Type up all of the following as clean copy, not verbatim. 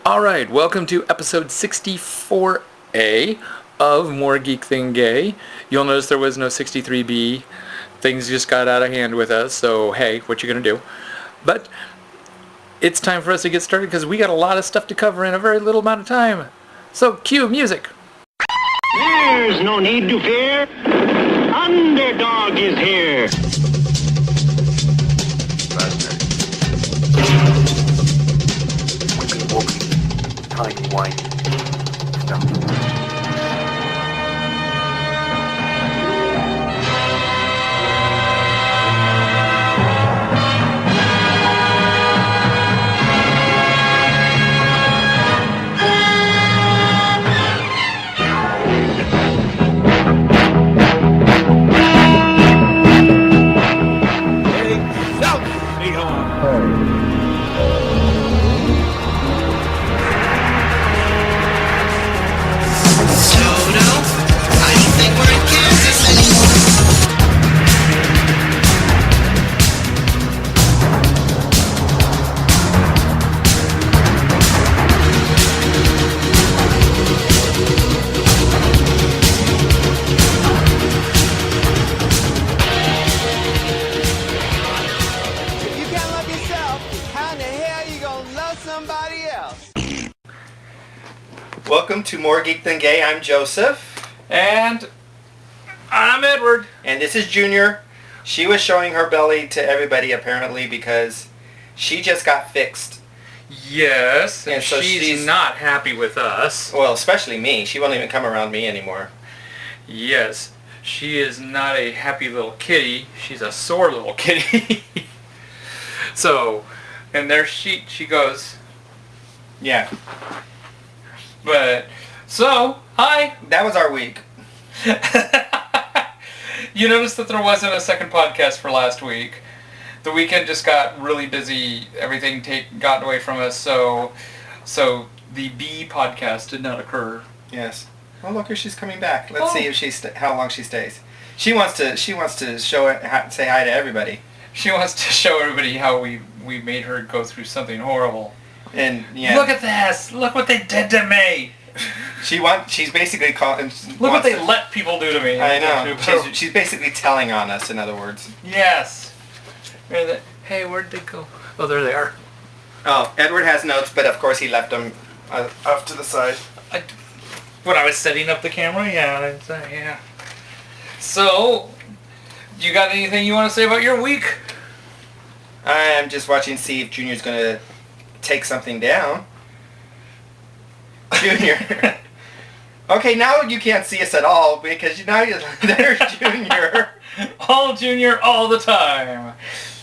Alright, welcome to episode 64A of More Geek Than Gay. You'll notice there was no 63B. Things just got out of hand with us, so hey, what you gonna do? But it's time for us to get started because we got a lot of stuff to cover in a very little amount of time. So cue music. There's no need to fear. Underdog is here. Tiny white stuff. Welcome to More Geek Than Gay. I'm Joseph. And I'm Edward. And this is Junior. She was showing her belly to everybody apparently because she just got fixed. Yes, and so she's not happy with us. Well, especially me. She won't even come around me anymore. Yes, she is not a happy little kitty. She's a sore little kitty. So, and there she goes. Yeah. But, so, hi. That was our week. You noticed that there wasn't a second podcast for last week. The weekend just got really busy. Everything got away from us, so the B podcast did not occur. Yes. Well, look, she's coming back. Let's see if how long she stays. She wants to show it, say hi to everybody. She wants to show everybody how we made her go through something horrible. And yeah. Look at this! Look what they did to me! She's basically calling. Look what they let people do to me. I know. She's basically telling on us, in other words. Yes. Hey, where'd they go? Oh, there they are. Oh, Edward has notes, but of course he left them off to the side. When I was setting up the camera, yeah. So, you got anything you want to say about your week? I'm just watching to see if Junior's going to take something down. Junior. Okay, now you can't see us at all because there's Junior. All Junior all the time.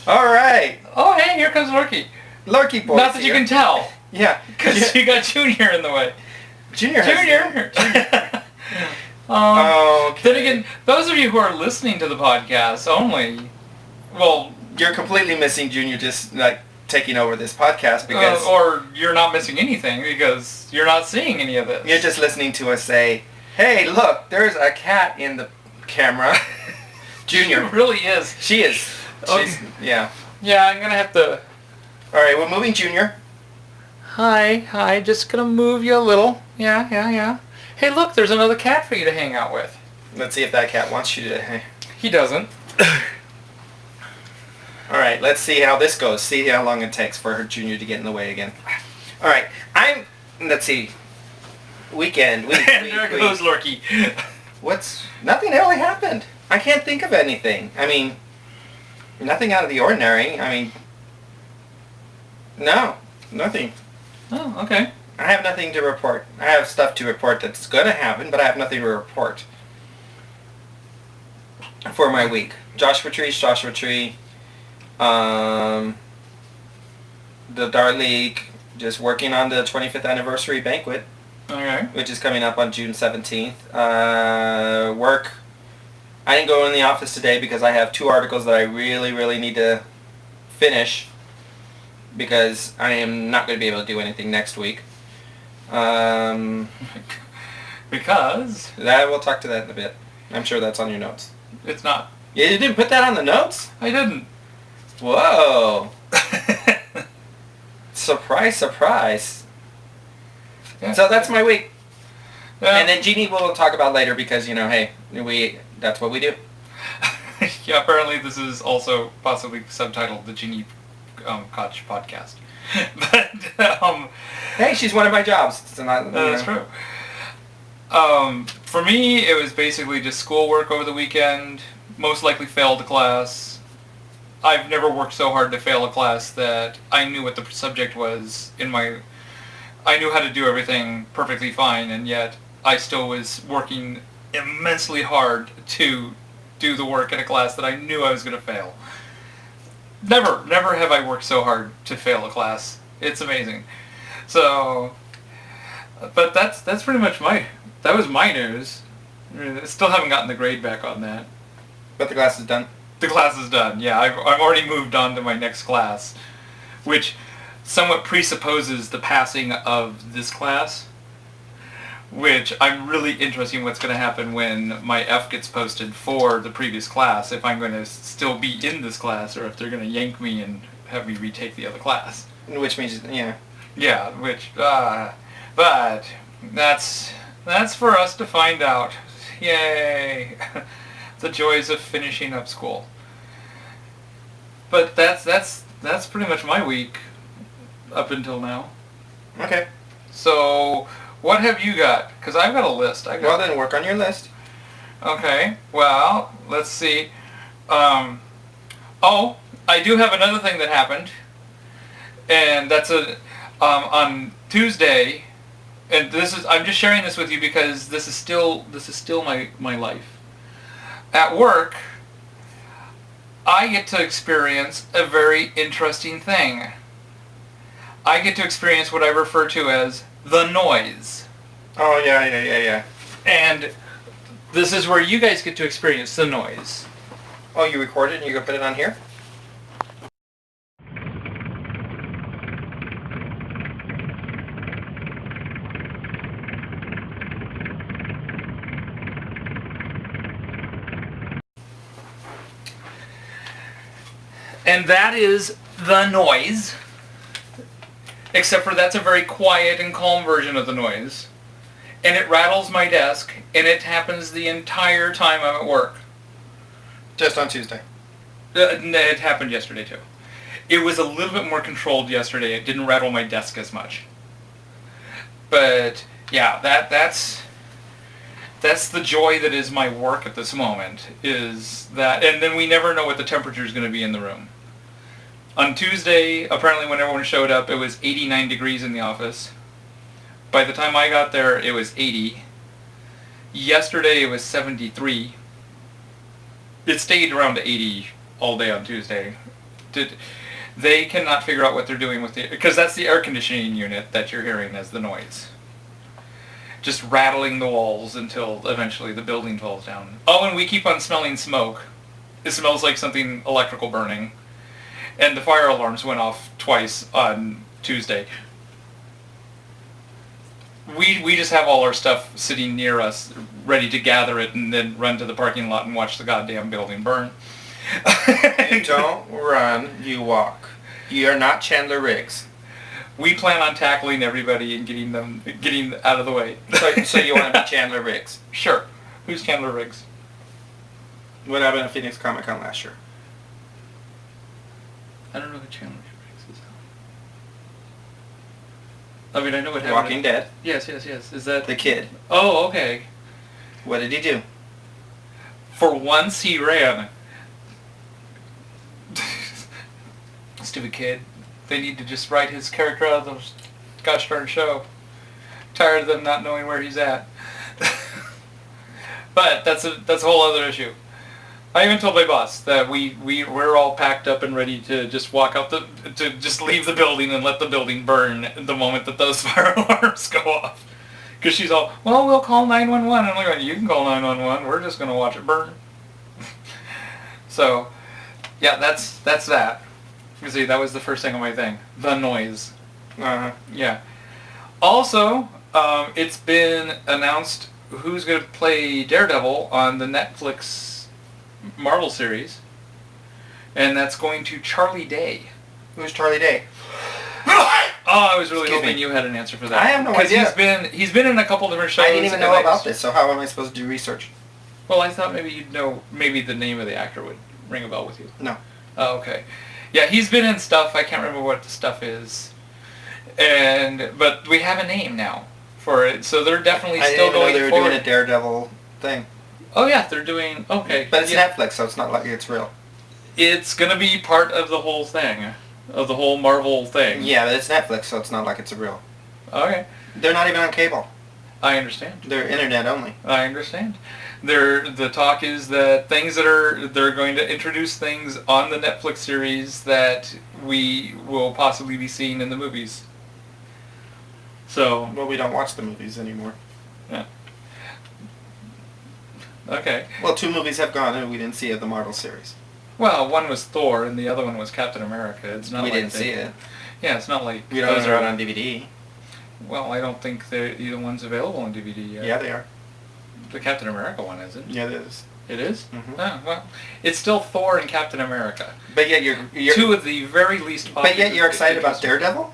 All right. Oh, hey, here comes Lurky. Lurky boy. Not that you can tell. Yeah. Because you got Junior in the way. Junior. Okay. Then again, those of you who are listening to the podcast only, well, you're completely missing Junior just like taking over this podcast because or you're not missing anything because you're not seeing any of this. You're just listening to us say, "Hey, look, there's a cat in the camera." Junior. She really is. She is. She's, yeah. Yeah, I'm gonna have to. All right, we're moving Junior. Hi, just gonna move you a little. Yeah. Hey, look, there's another cat for you to hang out with. Let's see if that cat wants you to. He doesn't. All right, let's see how this goes. See how long it takes for her Junior to get in the way again. All right, let's see. Weekend. There goes Lurky. Nothing really happened. I can't think of anything. I mean, nothing out of the ordinary. I mean, no, nothing. Oh, okay. I have nothing to report. I have stuff to report that's going to happen, but I have nothing to report for my week. Joshua Tree. The Dart League, just working on the 25th anniversary banquet. Okay. Which is coming up on June 17th. Work. I didn't go in the office today because I have 2 articles that I really, really need to finish because I am not going to be able to do anything next week. Because? We'll talk to that in a bit. I'm sure that's on your notes. It's not. Yeah, you didn't put that on the notes? I didn't. Whoa. Surprise, surprise. Yeah. So that's my week. Yeah. And then Jeannie will talk about later because, hey, that's what we do. Yeah, apparently this is also possibly subtitled the Jeannie Koch podcast. But, hey, she's one of my jobs. It's not, that's true. For me, it was basically just schoolwork over the weekend. Most likely failed a class. I've never worked so hard to fail a class that I knew what the subject was I knew how to do everything perfectly fine, and yet I still was working immensely hard to do the work in a class that I knew I was going to fail. Never have I worked so hard to fail a class. It's amazing. So, but that's pretty much that was my news. I still haven't gotten the grade back on that. But the class is done? The class is done, yeah. I've already moved on to my next class, which somewhat presupposes the passing of this class, which I'm really interested in what's going to happen when my F gets posted for the previous class, if I'm going to still be in this class, or if they're going to yank me and have me retake the other class. Which means, yeah. Yeah, but that's for us to find out. Yay! The joys of finishing up school. But that's pretty much my week up until now. Okay. So, what have you got? Because I've got a list. Well, then work on your list. Okay. Well, let's see. Oh, I do have another thing that happened, and that's on Tuesday. And I'm just sharing this with you because this is still my life. At work, I get to experience a very interesting thing. I get to experience what I refer to as the noise. Oh, yeah. And this is where you guys get to experience the noise. Oh, you recorded and you're going to put it on here? And that is the noise. Except for that's a very quiet and calm version of the noise. And it rattles my desk, and it happens the entire time I'm at work. Just on Tuesday. It happened yesterday too. It was a little bit more controlled yesterday. It didn't rattle my desk as much. But yeah, that's the joy that is my work at this moment, is that, and then we never know what the temperature is going to be in the room. On Tuesday, apparently when everyone showed up, it was 89 degrees in the office. By the time I got there, it was 80. Yesterday, it was 73. It stayed around 80 all day on Tuesday. They cannot figure out what they're doing with it, because that's the air conditioning unit that you're hearing as the noise. Just rattling the walls until eventually the building falls down. Oh, and we keep on smelling smoke. It smells like something electrical burning. And the fire alarms went off twice on Tuesday. We just have all our stuff sitting near us, ready to gather it and then run to the parking lot and watch the goddamn building burn. You don't run, you walk. You're not Chandler Riggs. We plan on tackling everybody and getting out of the way. So you want to be Chandler Riggs? Sure. Who's Chandler Riggs? What happened at Phoneix ComiCon last year? I don't know who Chandler Riggs is. I mean, I know what happened. Walking Dead. Yes. Is that the kid? Oh, okay. What did he do? For once, he ran. Stupid kid. They need to just write his character out of the gosh darn show. Tired of them not knowing where he's at. But that's a whole other issue. I even told my boss that we're all packed up and ready to just walk out to just leave the building and let the building burn the moment that those fire alarms go off. Because she's all, well, we'll call 911. I'm like, you can call 911. We're just going to watch it burn. So, yeah, that's that. You see, that was the first thing on my thing. The noise. Yeah. Also, it's been announced who's going to play Daredevil on the Netflix Marvel series. And that's going to Charlie Day. Who's Charlie Day? Oh, I was really Excuse hoping me. you had an answer for that. I have no idea. Because he's been in a couple different shows. I didn't even and know about this, so how am I supposed to do research? Well, I thought maybe you'd know, maybe the name of the actor would ring a bell with you. No. Oh, okay. Yeah, he's been in stuff. I can't remember what the stuff is. But we have a name now for it, so they're definitely still going they were forward. doing a Daredevil thing. Oh yeah, they're doing, okay. But it's yeah. Netflix, so it's not like it's real. It's going to be part of the whole thing, of the whole Marvel thing. Yeah, but it's Netflix, so it's not like it's real. Okay. They're not even on cable. I understand. They're internet only. I understand. The talk is that they're going to introduce things on the Netflix series that we will possibly be seeing in the movies. So. Well, we don't watch the movies anymore. Yeah. Okay. Well, 2 movies have gone and we didn't see of the Marvel series. Well, one was Thor and the other one was Captain America. It's not We like didn't see it. Yeah, it's not like We don't those own it are on DVD. Well, I don't think either one's available on DVD yet. Yeah, they are. The Captain America one isn't. Yeah, it is. It is? Mhm. Oh, well, it's still Thor and Captain America. But yet you're 2 of the very least popular. But yet you're excited about Daredevil?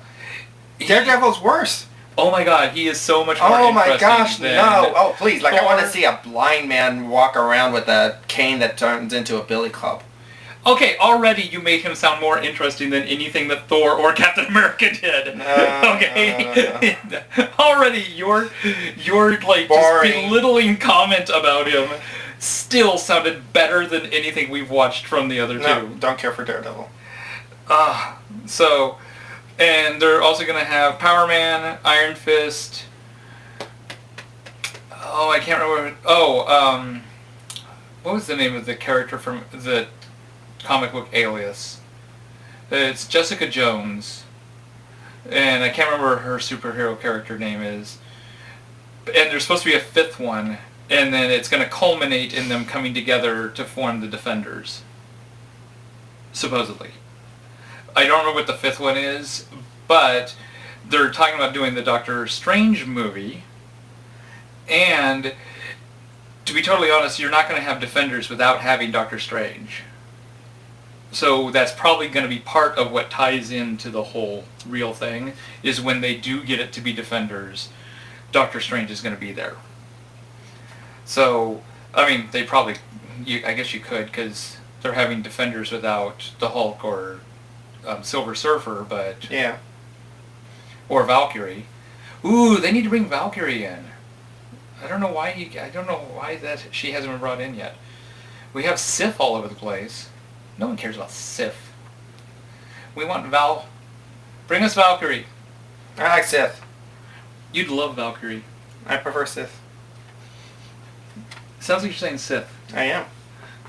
Daredevil's worse. Oh my god, he is so much more Oh my interesting gosh, than no. Oh, please. Like, I want to Thor. see a blind man walk around with a cane that turns into a billy club. Okay, already you made him sound more interesting than anything that Thor or Captain America did. Okay? No. Already your like Boring. just belittling comment about him still sounded better than anything we've watched from the other No, two. don't care for Daredevil. So, and they're also going to have Power Man, Iron Fist. Oh, I can't remember. What was the name of the character from the comic book Alias? It's Jessica Jones. And I can't remember what her superhero character name is. And there's supposed to be a 5th one. And then it's going to culminate in them coming together to form the Defenders. Supposedly. I don't know what the 5th one is, but they're talking about doing the Doctor Strange movie. And to be totally honest, you're not going to have Defenders without having Doctor Strange. So that's probably going to be part of what ties into the whole real thing, is when they do get it to be Defenders, Doctor Strange is going to be there. So, I mean, they probably, I guess you could, because they're having Defenders without the Hulk or Silver Surfer, but... Yeah. Or Valkyrie. Ooh, they need to bring Valkyrie in. I don't know why that she hasn't been brought in yet. We have Sif all over the place. No one cares about Sif. We want Val. Bring us Valkyrie. I like Sith. You'd love Valkyrie. I prefer Sith. Sounds like you're saying Sith. I am.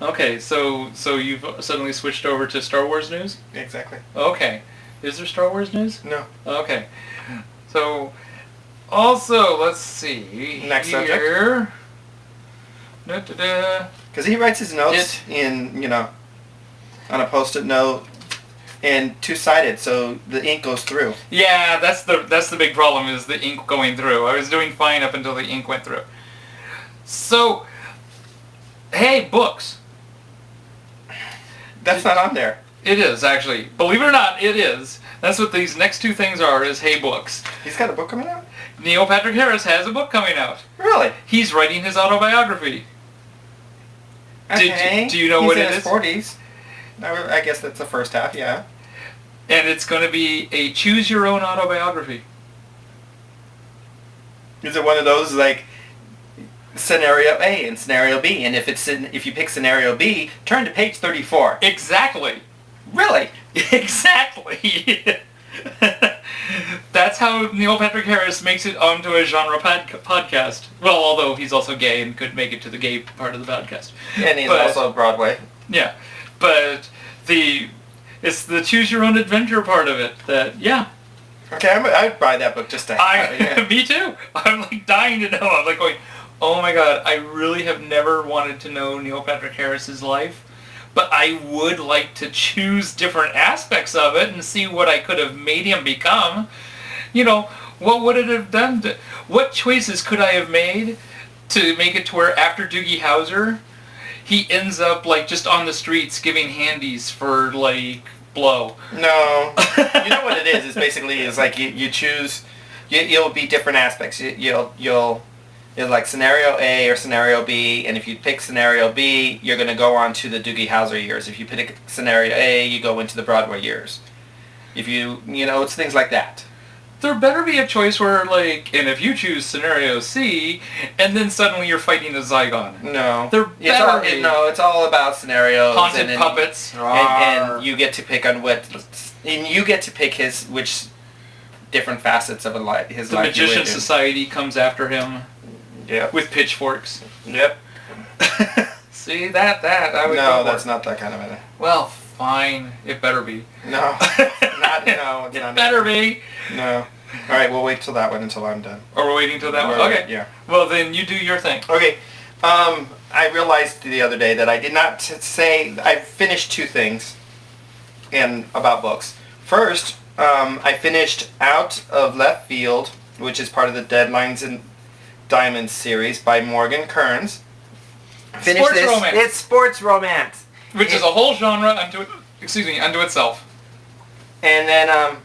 Okay, so you've suddenly switched over to Star Wars news? Exactly. Okay. Is there Star Wars news? No. Okay. So, also, let's see. Next here. Da-da-da. Because he writes his notes on a post-it note and two-sided, so the ink goes through. Yeah, that's the big problem, is the ink going through. I was doing fine up until the ink went through. So, hey, books. That's not on there. It is, actually. Believe it or not, it is. That's what these next 2 things are, is hey, books. He's got a book coming out? Neil Patrick Harris has a book coming out. Really? He's writing his autobiography. Okay. Do you know what it is? He's in his 40s. I guess that's the first half, yeah. And it's going to be a choose-your-own autobiography. Is it one of those, like, scenario A and scenario B, and if you pick scenario B, turn to page 34. Exactly. Really? Exactly. That's how Neil Patrick Harris makes it onto a genre podcast. Well, although he's also gay and could make it to the gay part of the podcast. And he's also Broadway. Yeah, but it's the choose your own adventure part of it that, yeah. Okay, I'd buy that book just to have it. Yeah. Me too. I'm like dying to know. I'm like going, oh my god, I really have never wanted to know Neil Patrick Harris's life, but I would like to choose different aspects of it and see what I could have made him become. You know, what would it have done? What choices could I have made to make it to where after Doogie Howser, he ends up like just on the streets giving handies for like blow. No. You know what it is? It's basically, it's like you choose, you'll be different aspects. You'll like scenario A or scenario B, and if you pick scenario B, you're going to go on to the Doogie Howser years. If you pick scenario A, you go into the Broadway years. If it's things like that. There better be a choice where, like, and if you choose scenario C, and then suddenly you're fighting a Zygon. No. It's all about scenarios. Haunted puppets. And you get to pick on which different facets of his The life. Magician Society comes after him. Yep. With pitchforks. Yep. See, that I would No, go for. that's not that kind of it. Well, fine. It better be. No. It's it not. better be. No. All right, we'll wait till that one until I'm done. Or we're waiting till that one? Okay. Yeah. Well, then you do your thing. Okay. I realized the other day that I did not say I finished two things about books. First, I finished Out of Left Field, which is part of the Deadlines and Diamonds series by Morgan Kearns. Romance. It's sports romance. Which is a whole genre unto itself. And then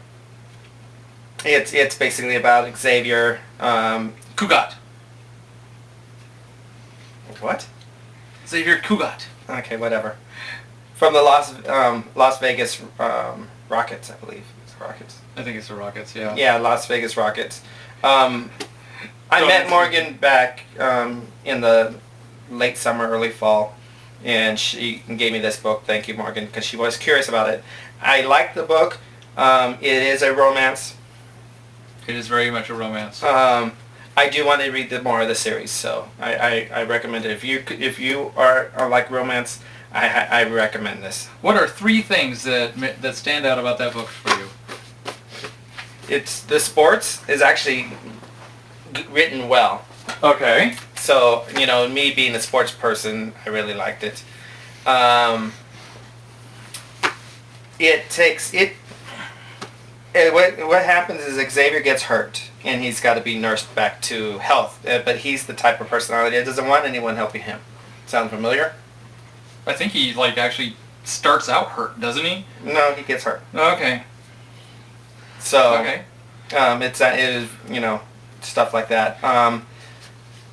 it's basically about Xavier. Cugat. What? Xavier Cugat. Okay, whatever. From the Las Vegas Rockets, I believe. It's Rockets. I think it's the Rockets, yeah. Yeah, Las Vegas Rockets. I met Morgan back in the late summer, early fall, and she gave me this book. Thank you, Morgan, because she was curious about it. I liked the book. It is a romance. It is very much a romance. I do want to read more of the series, so I recommend it. If you are like romance, I recommend this. What are 3 things that stand out about that book for you? It's the sports is actually written well. Okay. So, me being a sports person, I really liked it. What happens is Xavier gets hurt, and he's got to be nursed back to health. But he's the type of personality that doesn't want anyone helping him. Sound familiar? I think he actually starts out hurt, doesn't he? No, he gets hurt. Okay. So, okay. It is, stuff like that.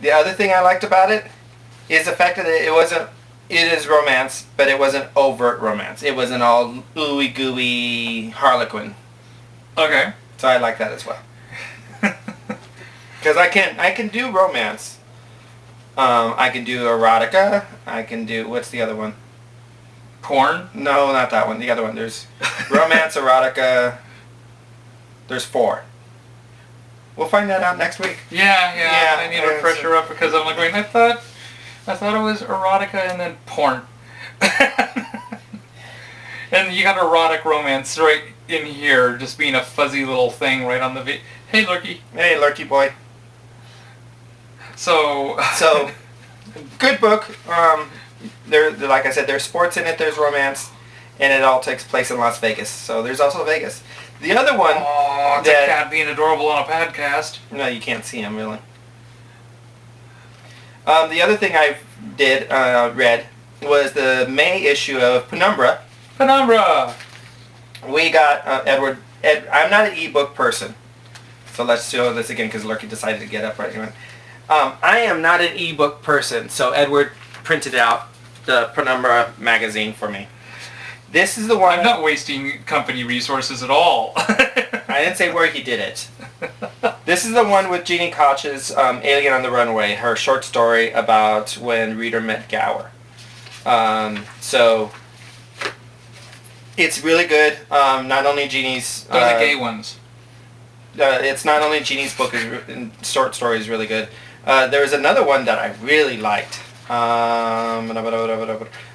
The other thing I liked about it is the fact that it is romance, but it wasn't overt romance. It wasn't all ooey gooey Harlequin. Okay. So I like that as well. Because I can do romance. I can do erotica. I can do, what's the other one? Porn? No, not that one. The other one. There's romance, erotica. There's 4. We'll find that out next week. Yeah. I need to refresh her up because I'm like, wait, I thought it was erotica and then porn. And you got erotic romance right in here, just being a fuzzy little thing right on the Hey, Lurky. Hey, Lurky boy. So, good book. There, like I said, there's sports in it. There's romance, and it all takes place in Las Vegas. So there's also Vegas. The other one. Oh, it's a cat being adorable on a podcast. No, you can't see him really. The other thing I read was the May issue of Penumbra. Penumbra. We got Edward. I'm not an ebook person, so let's show this again because Lurky decided to get up right now. I am not an ebook person, so Edward printed out the Penumbra magazine for me. This is the one. I'm not wasting company resources at all. I didn't say where he did it. This is the one with Jeannie Koch's Alien on the Runway, her short story about when Reader met Gower. So it's really good. Not only Jeannie's. Those are the gay ones. It's not only Jeannie's book and short story is really good. There was another one that I really liked.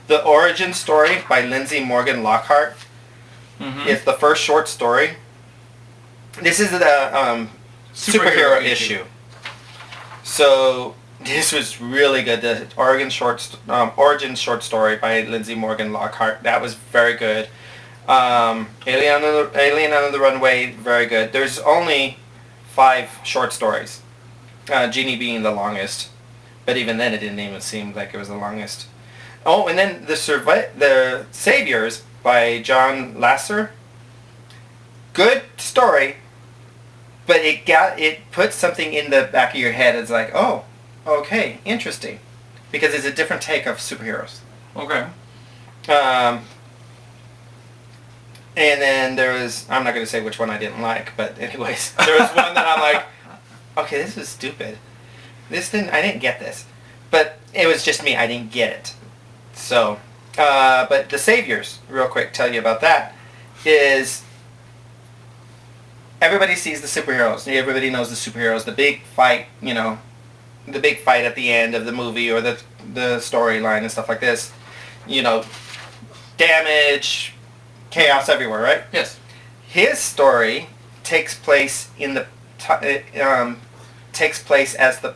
The Origin Story by Lindsay Morgan Lockhart. Mm-hmm. It's the first short story. This is the superhero issue. So this was really good. The Origin short story by Lindsay Morgan Lockhart. That was very good. Alien on the Runway, very good. There's only 5 short stories. Jeannie being the longest, but even then it didn't even seem like it was the longest. Oh, and then the Saviors by John Lasser. Good story, but it puts something in the back of your head. It's like, oh, okay, interesting, because it's a different take of superheroes. Okay. And then there was, I'm not going to say which one I didn't like, but anyways, there was one that I'm like, okay, this was stupid. I didn't get this. But it was just me, I didn't get it. So, but The Saviors, real quick, tell you about that, is everybody sees the superheroes. Everybody knows the superheroes. The big fight, the big fight at the end of the movie or the storyline and stuff like this. Damage, chaos everywhere, right? Yes. His story takes place takes place as the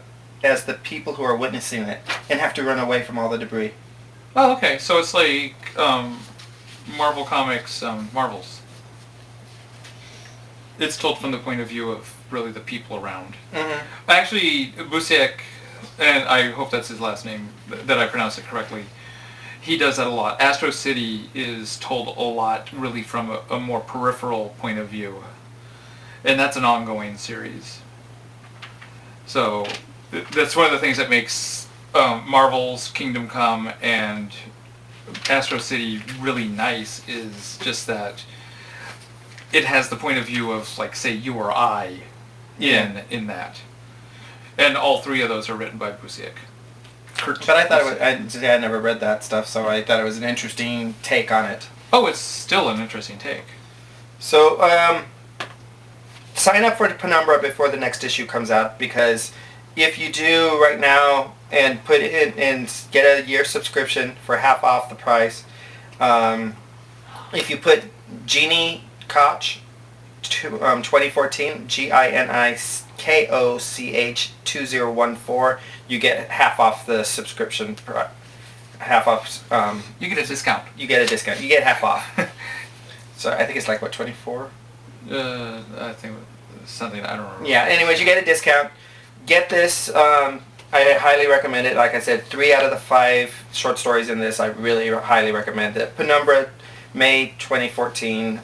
people who are witnessing it and have to run away from all the debris. Oh, okay. So it's like Marvel Comics, Marvels. It's told from the point of view of really the people around. Mm-hmm. Actually, Busiek, and I hope that's his last name, that I pronounce it correctly, he does that a lot. Astro City is told a lot really from a more peripheral point of view. And that's an ongoing series. So that's one of the things that makes Marvel's Kingdom Come and Astro City really nice, is just that it has the point of view of, like, say, you or I in that. And all three of those are written by Busiek. But I thought I never read that stuff, so I thought it was an interesting take on it. Oh, it's still an interesting take. So, sign up for the Penumbra before the next issue comes out, because if you do right now and put it in and get a year subscription for half off the price, if you put Jeannie Koch 2014, GINIKOCH 2014, you get half off the subscription. Half off. You get a discount. You get a discount. You get half off. So I think it's like, what, 24? I think something, I don't remember. Yeah, anyways, you get a discount. Get this. I highly recommend it. Like I said, 3 out of the 5 short stories in this, I really highly recommend it. Penumbra, May 2014,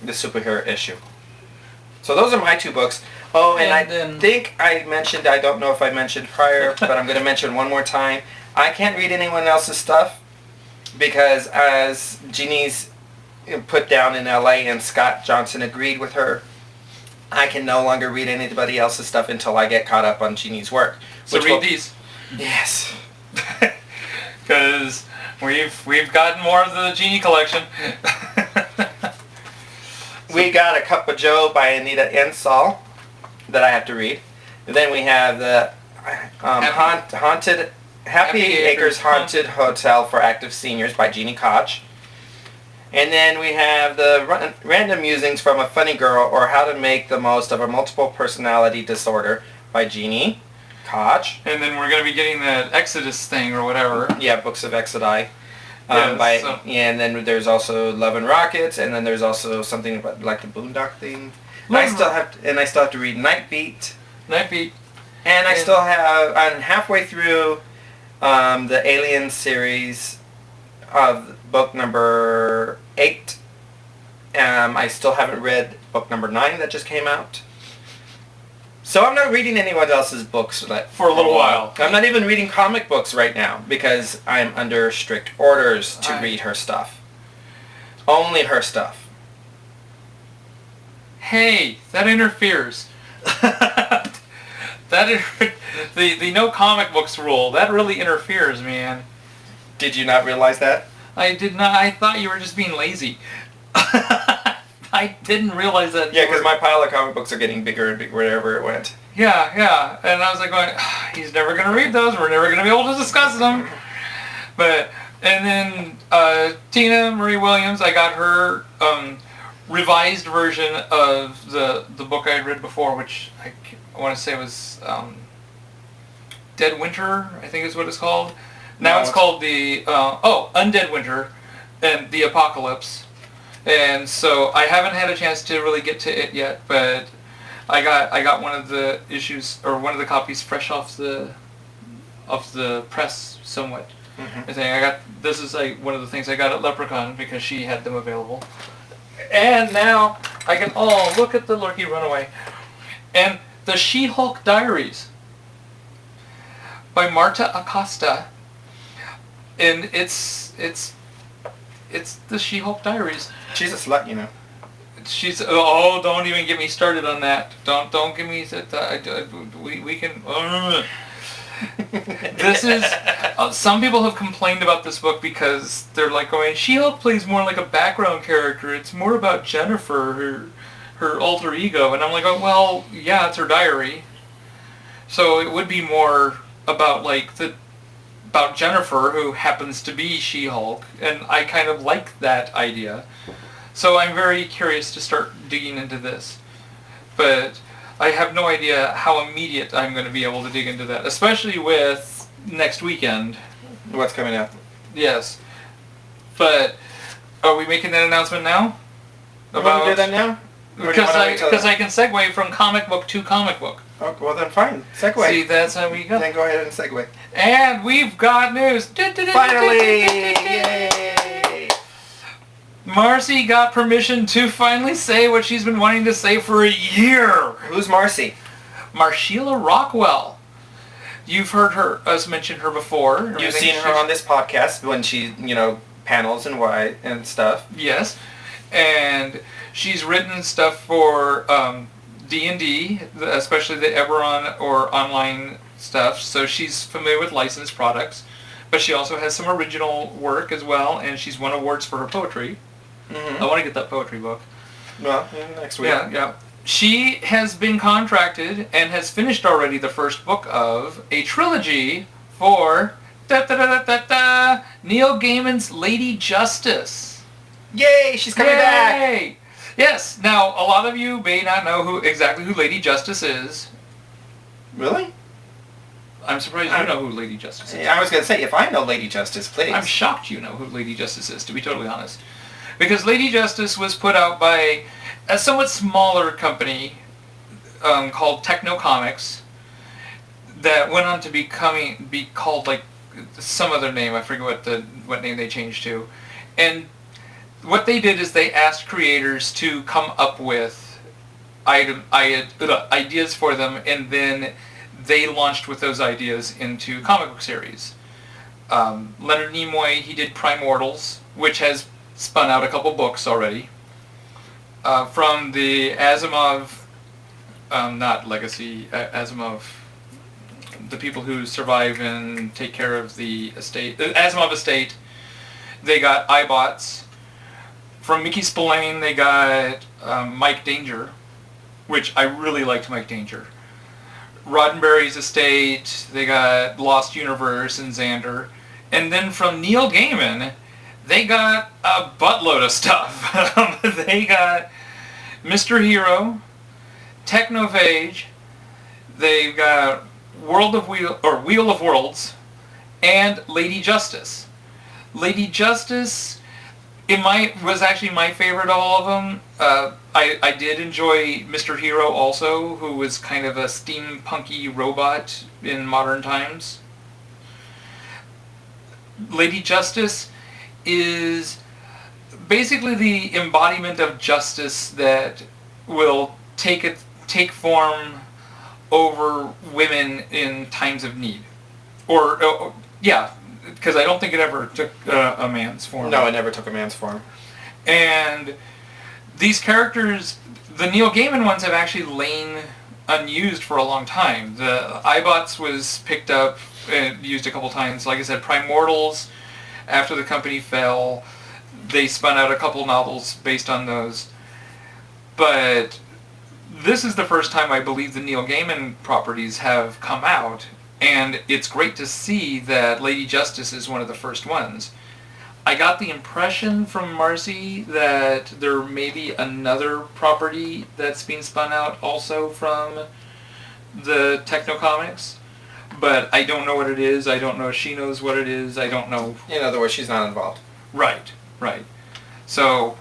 the superhero issue. So those are my 2 books. Oh, and I think I mentioned, I don't know if I mentioned prior, but I'm going to mention one more time. I can't read anyone else's stuff because, as Jeannie's put down in LA and Scott Johnson agreed with her, I can no longer read anybody else's stuff until I get caught up on Jeannie's work. So read these. Yes. Because we've gotten more of the Jeannie collection. We got A Cup of Joe by Anita Ensall that I have to read. And then we have the Happy Acres Haunted Hotel for Active Seniors by Jeannie Koch. And then we have the Random Musings from a Funny Girl, or How to Make the Most of a Multiple Personality Disorder by Jeannie Koch. And then we're going to be getting that Exodus thing or whatever. Yeah, Books of Exodi. Yes, and then there's also Love and Rockets, and then there's also something about, like, the Boondock thing. I still have to read Night Beat. And I'm halfway through the Alien series of book number 8. I still haven't read book number 9 that just came out. So I'm not reading anyone else's books for a little while. I'm not even reading comic books right now because I'm under strict orders to read her stuff. Only her stuff. Hey, that interferes. The no comic books rule, that really interferes, man. Did you not realize that? I did not. I thought you were just being lazy. I didn't realize that. Yeah, because my pile of comic books are getting bigger and bigger wherever it went. Yeah. And I was like going, he's never going to read those. We're never going to be able to discuss them. And then Tina Marie Williams, I got her revised version of the book I had read before, which I want to say was Dead Winter, I think is what it's called. Now it's called the Undead Winter and the Apocalypse. And so I haven't had a chance to really get to it yet, but I got one of the issues, or one of the copies fresh off the press somewhat. I think this is like one of the things I got at Leprechaun because she had them available. And now I can, look at the Lurky Runaway. And the She-Hulk Diaries by Marta Acosta. And it's the She-Hulk Diaries. She's a slut, you know. She's don't even get me started on that. Don't get me we can. This is some people have complained about this book because they're like going, She-Hulk plays more like a background character. It's more about Jennifer, her alter ego, and I'm like, oh well, yeah, it's her diary. So it would be more about about Jennifer, who happens to be She-Hulk, and I kind of like that idea. So I'm very curious to start digging into this. But I have no idea how immediate I'm going to be able to dig into that, especially with next weekend. What's coming up? Yes. But are we making that announcement now? We're going to do that now? Because I can segue from comic book to comic book. Oh, well then fine. Segue. See, that's how we go. Then go ahead and segue. And we've got news. Finally! Yay! Marcy got permission to finally say what she's been wanting to say for a year. Who's Marcy? Marsheila Rockwell. You've heard us mention her before. You've seen her on this podcast when she, panels and stuff. Yes. And she's written stuff for D&D, especially the Eberron or online stuff. So she's familiar with licensed products. But she also has some original work as well, and she's won awards for her poetry. Mm-hmm. I want to get that poetry book. Well, next week. Yeah. She has been contracted and has finished already the first book of a trilogy for Neil Gaiman's Lady Justice. Yay! She's coming back! Yes. Now, a lot of you may not know exactly who Lady Justice is. Really? I'm surprised you know who Lady Justice is. I was going to say, if I know Lady Justice, please. I'm shocked you know who Lady Justice is, to be totally honest. Because Lady Justice was put out by a somewhat smaller company called Techno Comics that went on to be called like some other name. I forget what name they changed to. And what they did is they asked creators to come up with ideas for them, and then they launched with those ideas into comic book series. Leonard Nimoy, he did Primortals, which has spun out a couple books already. From the Asimov, not Legacy, Asimov, the people who survive and take care of the estate, Asimov estate, they got iBots. From Mickey Spillane, they got Mike Danger, which I really liked Mike Danger. Roddenberry's estate, they got Lost Universe and Xander. And then from Neil Gaiman, they got a buttload of stuff. They got Mr. Hero, Technophage, they've got Wheel of Worlds, and Lady Justice. Lady Justice was actually my favorite of all of them. I did enjoy Mr. Hero also, who was kind of a steampunky robot in modern times. Lady Justice is basically the embodiment of justice that will take form over women in times of need. Because I don't think it ever took a man's form. No, it never took a man's form. And these characters, the Neil Gaiman ones, have actually lain unused for a long time. The iBots was picked up and used a couple times. Like I said, Primortals, after the company fell, they spun out a couple novels based on those. But this is the first time I believe the Neil Gaiman properties have come out, and it's great to see that Lady Justice is one of the first ones. I got the impression from Marcy that there may be another property that's being spun out also from the Techno Comics, but I don't know what it is. I don't know if she knows what it is. I don't know. In other words, she's not involved. Right. So,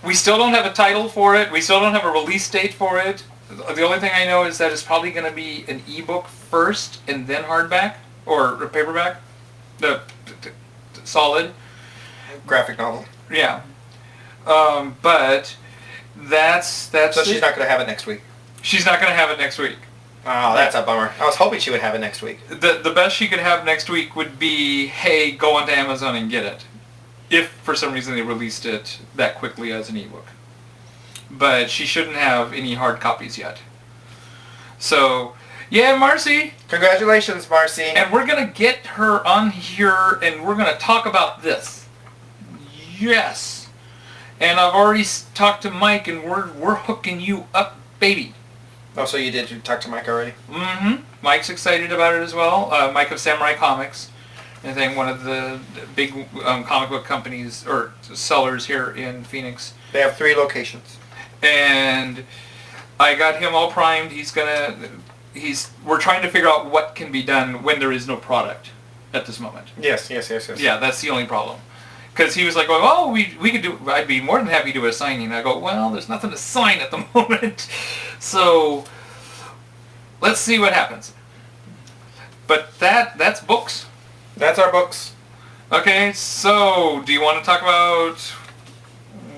we still don't have a title for it. We still don't have a release date for it. The only thing I know is that it's probably going to be an ebook first and then hardback. or paperback, the solid. Graphic novel. Yeah. But that's So she's not going to have it next week. She's not going to have it next week. Oh, that's a bummer. I was hoping she would have it next week. The best she could have next week would be, hey, go onto Amazon and get it. If for some reason they released it that quickly as an ebook. But she shouldn't have any hard copies yet. So, yeah, Marcy. Congratulations, Marcy. And we're going to get her on here and we're going to talk about this. Yes. And I've already talked to Mike and we're hooking you up, baby. Oh, so you did talk to Mike already? Mm-hmm. Mike's excited about it as well. Mike of Samurai Comics. I think one of the big comic book companies or sellers here in Phoenix. They have 3 locations. And I got him all primed. We're trying to figure out what can be done when there is no product at this moment. Yes. Yeah, that's the only problem. Because he was like, oh, we could do, I'd be more than happy to do a signing. I go, well, there's nothing to sign at the moment. So, let's see what happens. But that's books. That's our books. Okay, so do you want to talk about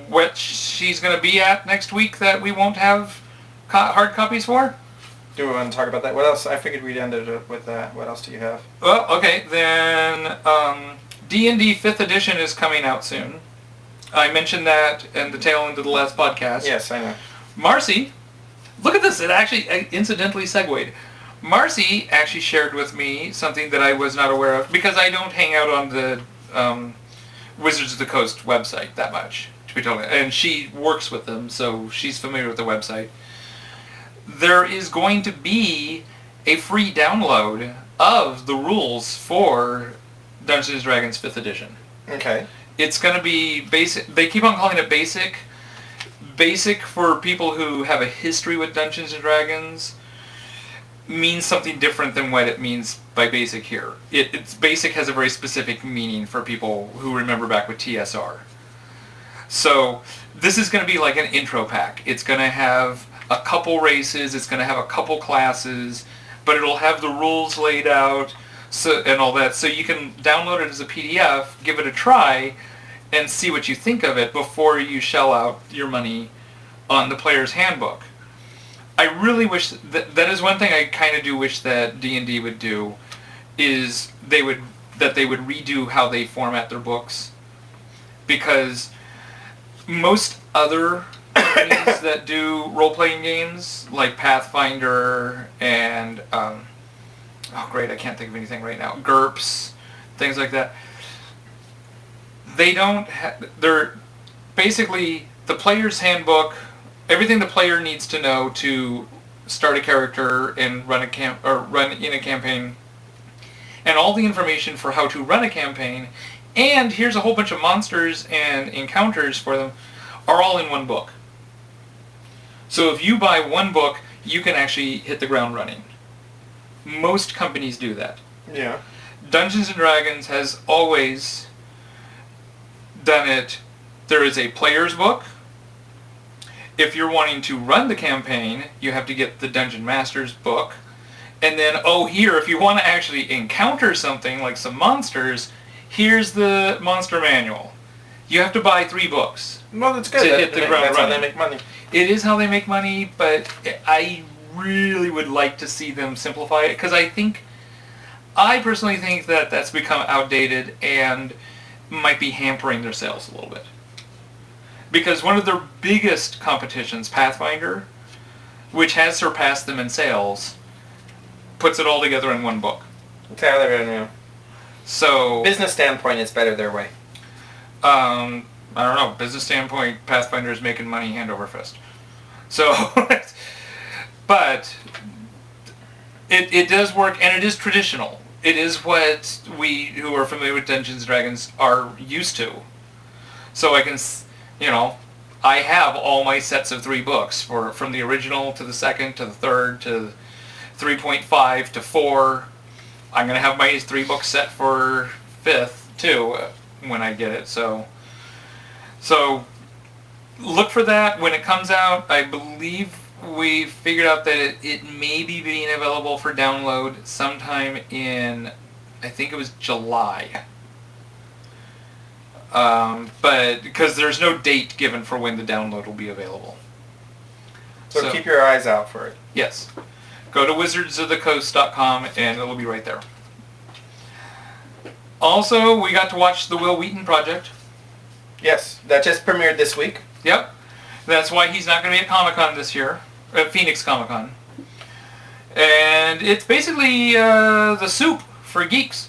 what she's going to be at next week that we won't have hard copies for? Do we want to talk about that? What else? I figured we'd ended it with that. What else do you have? Well, okay, then D&D 5th edition is coming out soon. I mentioned that in the tail end of the last podcast. Yes, I know. Marcy, look at this. It actually incidentally segued. Marcy actually shared with me something that I was not aware of because I don't hang out on the Wizards of the Coast website that much, to be totally. And she works with them, so she's familiar with the website. There is going to be a free download of the rules for Dungeons & Dragons 5th edition. Okay. It's going to be basic. They keep on calling it basic. Basic for people who have a history with Dungeons & Dragons means something different than what it means by basic here. It's basic has a very specific meaning for people who remember back with TSR. So this is going to be like an intro pack. It's going to have a couple races, it's going to have a couple classes, but it'll have the rules laid out and all that. So you can download it as a PDF, give it a try, and see what you think of it before you shell out your money on the player's handbook. I really wish that is one thing I kind of do wish that D&D would do, is they would redo how they format their books, because most other companies that do role-playing games like Pathfinder and oh great, I can't think of anything right now, GURPS, things like that, they're basically the player's handbook. Everything the player needs to know to start a character and run in a campaign, and all the information for how to run a campaign, and here's a whole bunch of monsters and encounters for them, are all in one book. So if you buy one book, you can actually hit the ground running. Most companies do that. Yeah. Dungeons & Dragons has always done it. There is a player's book. If you're wanting to run the campaign, you have to get the Dungeon Master's book. And then, here, if you want to actually encounter something, like some monsters, here's the monster manual. You have to buy 3 books. Well, that's good. To hit the ground that's how running. they make money. It is how they make money, but I really would like to see them simplify it, because I personally think that that's become outdated and might be hampering their sales a little bit. Because one of their biggest competitions, Pathfinder, which has surpassed them in sales, puts it all together in one book. That's how they're going to. So Business standpoint, it's better their way. I don't know. Business standpoint, Pathfinder is making money hand over fist. So, but it does work, and it is traditional. It is what we who are familiar with Dungeons & Dragons are used to. So I can, I have all my sets of 3 books from the original to the second to the third to 3.5 to 4. I'm going to have my 3 book set for 5th too when I get it. So look for that when it comes out. I believe we figured out that it may be being available for download sometime in I think it was July. But because there's no date given for when the download will be available. So keep your eyes out for it. Yes. Go to wizardsofthecoast.com and it'll be right there. Also, we got to watch the Wil Wheaton Project. Yes, that just premiered this week. Yep. That's why he's not going to be at Comic-Con this year. At Phoneix ComiCon. And it's basically the soup for geeks.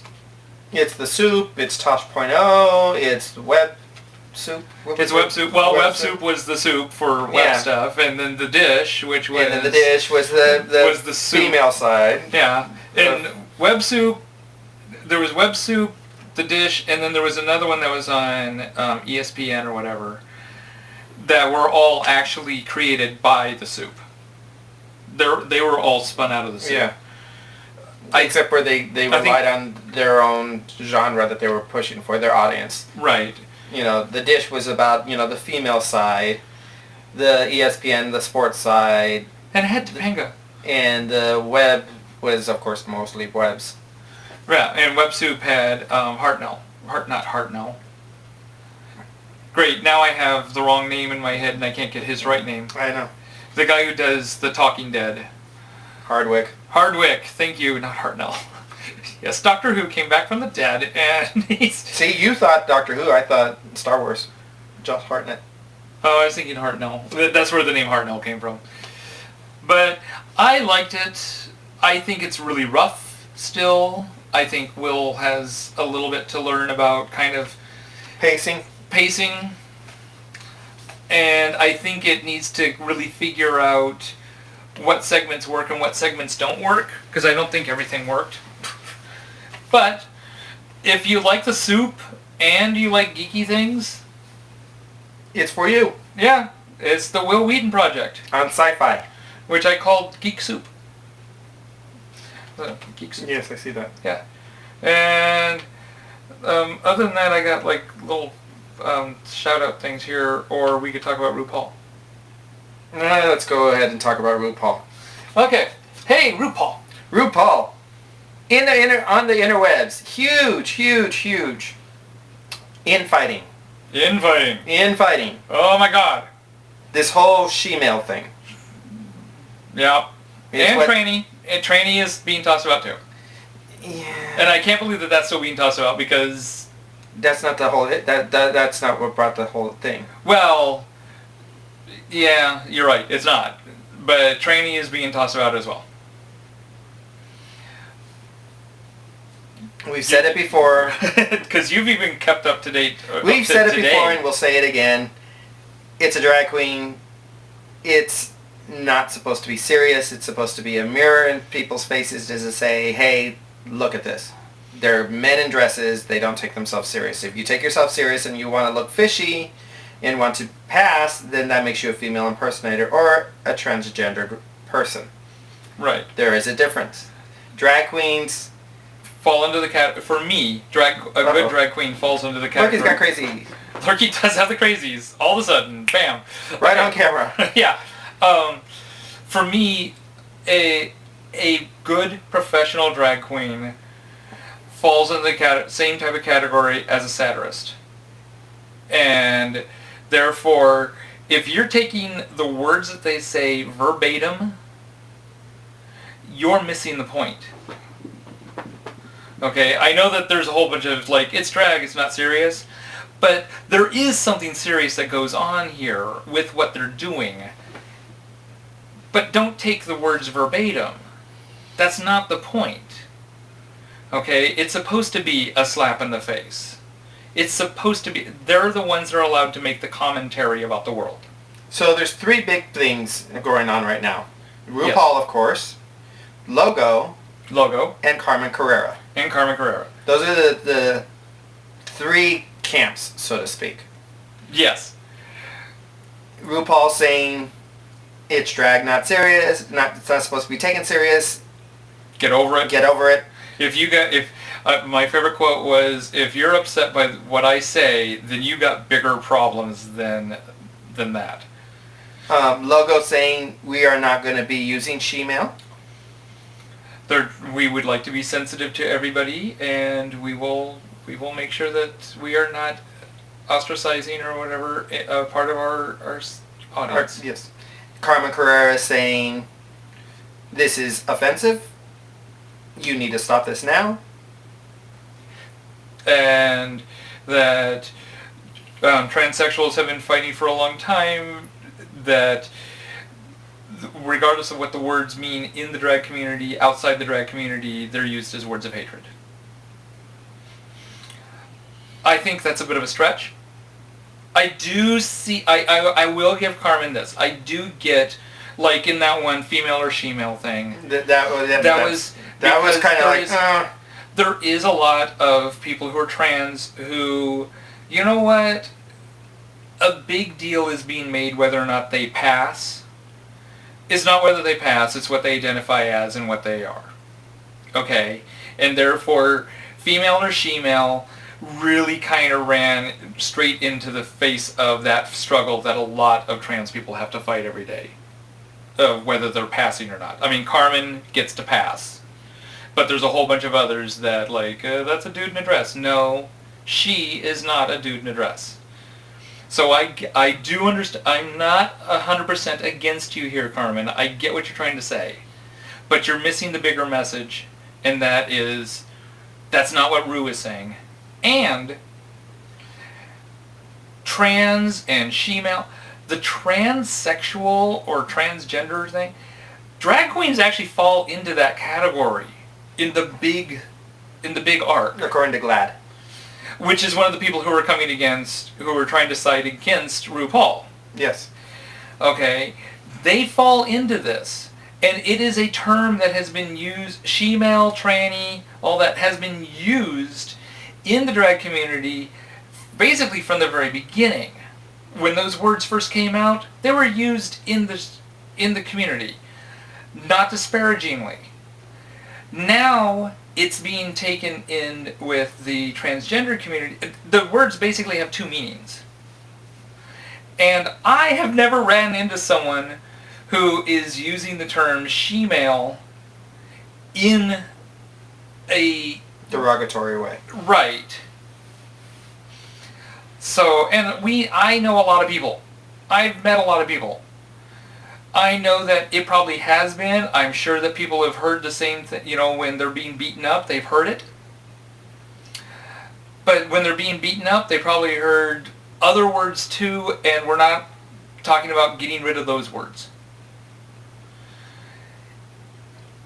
It's the soup, it's Tosh.0, it's web soup. It's web soup. Well, web soup was the soup for web stuff, and then the dish, which was... And then the dish was the soup. Female side. Yeah. And web soup, there was web soup, the dish, and then there was another one that was on ESPN or whatever, that were all actually created by the soup. They were all spun out of the soup. Yeah. Except where they relied on their own genre that they were pushing for, their audience. Right. You know, the dish was about, the female side, the ESPN, the sports side. And it had Topanga. And the web was, of course, mostly webs. Yeah, and Web Soup had Hartnell. Not Hartnell. Great, now I have the wrong name in my head and I can't get his right name. I know. The guy who does The Talking Dead. Hardwick. Hardwick, thank you, not Hartnell. Yes, Doctor Who came back from the dead and he's... See, you thought Doctor Who, I thought Star Wars. Josh Hartnett. Oh, I was thinking Hartnell. That's where the name Hartnell came from. But I liked it. I think it's really rough still. I think Will has a little bit to learn about kind of... Pacing. And I think it needs to really figure out what segments work and what segments don't work, because I don't think everything worked. But if you like the soup and you like geeky things, it's for you. Yeah, it's the Wil Wheaton Project on SyFy, which I called Geek Soup. Geek Soup. Yes, I see that. Yeah, and other than that, I got like little shout out things here, or we could talk about RuPaul. Let's go ahead and talk about RuPaul. Okay. Hey, RuPaul. RuPaul. On the interwebs. Huge. Infighting. Oh my god. This whole she-male thing. Yeah. And trainee. And trainee is being tossed about too. Yeah. And I can't believe that that's still being tossed about because... That's not the whole... That's not what brought the whole thing. Well... Yeah, you're right. It's not. But trainee is being tossed about as well. We've said it before. Because you've even kept up to date. We've said it before and we'll say it again. It's a drag queen. It's not supposed to be serious. It's supposed to be a mirror in people's faces to say, hey, look at this. They're men in dresses. They don't take themselves serious. If you take yourself serious and you want to look fishy and want to pass, then that makes you a female impersonator or a transgender person. Right. There is a difference. Drag queens fall into the category. For me, good drag queen falls into the category. Lurky's got crazy. Lurky does have the crazies. All of a sudden, bam. Right on camera. Yeah. For me, a good professional drag queen falls into the same type of category as a satirist. And therefore, if you're taking the words that they say verbatim, you're missing the point. Okay, I know that there's a whole bunch of, like, it's drag, it's not serious, but there is something serious that goes on here with what they're doing. But don't take the words verbatim. That's not the point. Okay, it's supposed to be a slap in the face. It's supposed to be... They're the ones that are allowed to make the commentary about the world. So there's three big things going on right now. RuPaul, of course. Logo. And Carmen Carrera. Those are the three camps, so to speak. Yes. RuPaul saying it's drag, not serious. It's not supposed to be taken serious. Get over it. If my favorite quote was, if you're upset by what I say, then you got bigger problems than that. Logo saying we are not going to be using she-male. we would like to be sensitive to everybody, and we will make sure that we are not ostracizing or whatever part of our audience. Yes. Carmen Carrera is saying, this is offensive. You need to stop this now. And that transsexuals have been fighting for a long time, that regardless of what the words mean in the drag community, outside the drag community, they're used as words of hatred. I think that's a bit of a stretch. I do see, I will give Carmen this. I do get, like in that one female or she-male thing. That was kind of like... There is a lot of people who are trans who, you know what, a big deal is being made whether or not they pass. It's not whether they pass, it's what they identify as and what they are. Okay? And therefore, female or she-male really kind of ran straight into the face of that struggle that a lot of trans people have to fight every day, of whether they're passing or not. I mean, Carmen gets to pass, but there's a whole bunch of others that, like, that's a dude in a dress. No, she is not a dude in a dress. So I do understand. I'm not 100% against you here, Carmen. I get what you're trying to say, but you're missing the bigger message, and that is, that's not what Ru is saying. And trans and she-male, the transsexual or transgender thing, drag queens actually fall into that category in the big arc. According to GLAAD. Which is one of the people who are coming against, who are trying to side against RuPaul. Yes. Okay? They fall into this. And it is a term that has been used, she-male, tranny, all that has been used in the drag community basically from the very beginning. When those words first came out, they were used in the community, not disparagingly. Now it's being taken in with the transgender community. The words basically have two meanings. And I have never ran into someone who is using the term she-male in a derogatory way. Right. So, and I know a lot of people. I've met a lot of people. I know that it probably has been. I'm sure that people have heard the same thing, you know, when they're being beaten up, they've heard it. But when they're being beaten up, they probably heard other words too, and we're not talking about getting rid of those words.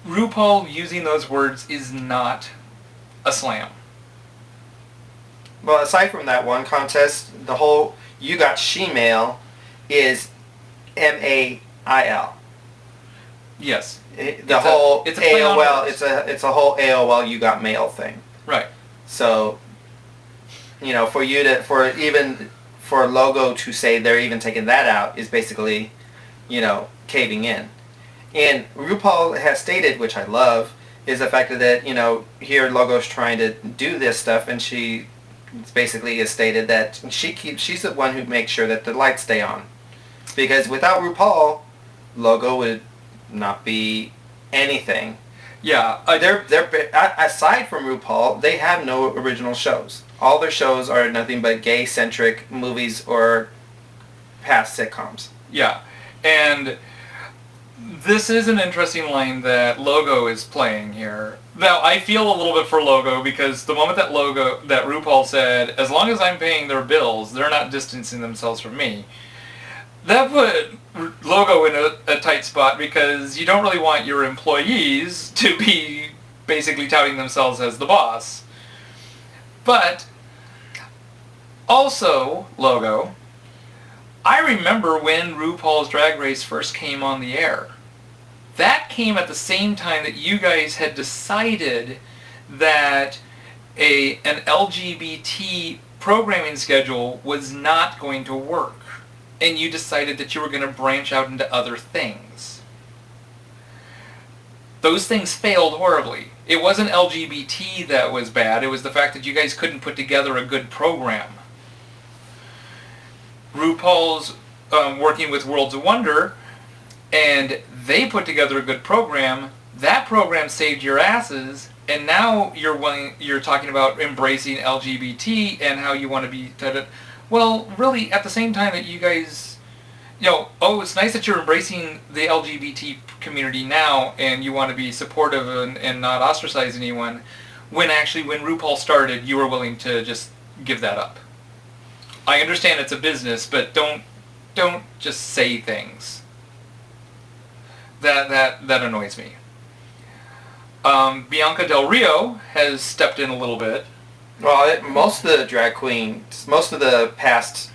RuPaul using those words is not a slam. Well, aside from that one contest, the whole "you got she-male" is MAIL. Yes. It's a whole AOL. It's a whole AOL "you got mail" thing. Right. So, you know, for Logo to say they're even taking that out is basically, you know, caving in. And RuPaul has stated, which I love, is the fact that, you know, here Logo's trying to do this stuff, and she basically has stated that she's the one who makes sure that the lights stay on. Because without RuPaul, Logo would not be anything. Yeah. They're aside from RuPaul, they have no original shows. All their shows are nothing but gay-centric movies or past sitcoms. Yeah. And this is an interesting line that Logo is playing here. Now, I feel a little bit for Logo because the moment that RuPaul said, as long as I'm paying their bills, they're not distancing themselves from me, that put Logo in a tight spot because you don't really want your employees to be basically touting themselves as the boss. But also, Logo, I remember when RuPaul's Drag Race first came on the air. That came at the same time that you guys had decided that an LGBT programming schedule was not going to work. And you decided that you were going to branch out into other things. Those things failed horribly. It wasn't LGBT that was bad, it was the fact that you guys couldn't put together a good program. RuPaul's working with Worlds of Wonder, and they put together a good program, That program saved your asses, and now you're talking about embracing LGBT and how you want to be... Well, really, at the same time that you guys... it's nice that you're embracing the LGBT community now and you want to be supportive and not ostracize anyone, when RuPaul started, you were willing to just give that up. I understand it's a business, but don't just say things. That annoys me. Bianca Del Rio has stepped in a little bit. Well, most of the drag queens, most of the past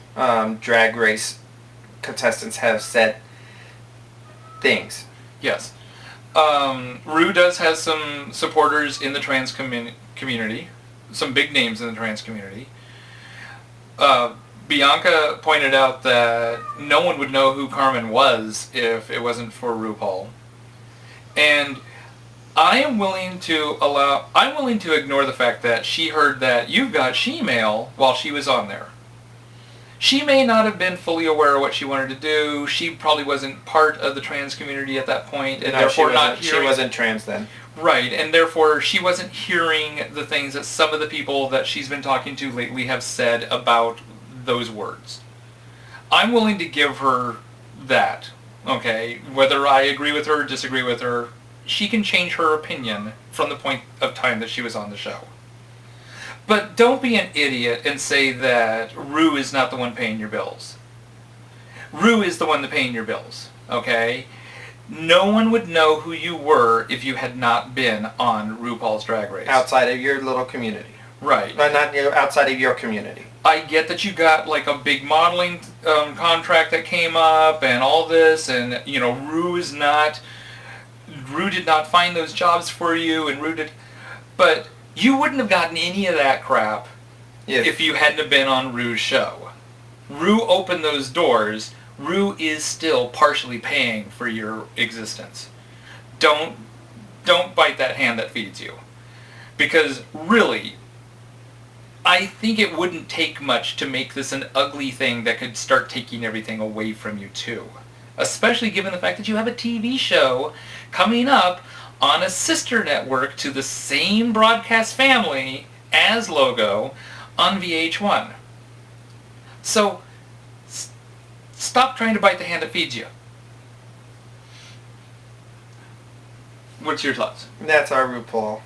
drag race contestants have said things. Yes. Ru does have some supporters in the trans community. Some big names in the trans community. Bianca pointed out that no one would know who Carmen was if it wasn't for RuPaul. And I'm willing to ignore the fact that she heard that you've got she-mail while she was on there. She may not have been fully aware of what she wanted to do. She probably wasn't part of the trans community at that point, and therefore she wasn't trans then. Right, and therefore she wasn't hearing the things that some of the people that she's been talking to lately have said about those words. I'm willing to give her that, okay? Whether I agree with her or disagree with her, she can change her opinion from the point of time that she was on the show. But don't be an idiot and say that Ru is not the one paying your bills. Ru is the one that's paying your bills, okay? No one would know who you were if you had not been on RuPaul's Drag Race. Outside of your little community. Right. Not outside of your community. I get that you got like a big modeling contract that came up and all this, and Ru did not find those jobs for you, and but you wouldn't have gotten any of that crap if you hadn't have been on Ru's show. Ru opened those doors. Ru is still partially paying for your existence. Don't bite that hand that feeds you. Because really, I think it wouldn't take much to make this an ugly thing that could start taking everything away from you too. Especially given the fact that you have a TV show coming up on a sister network to the same broadcast family as Logo on VH1. So, stop trying to bite the hand that feeds you. What's your thoughts? That's our RuPaul.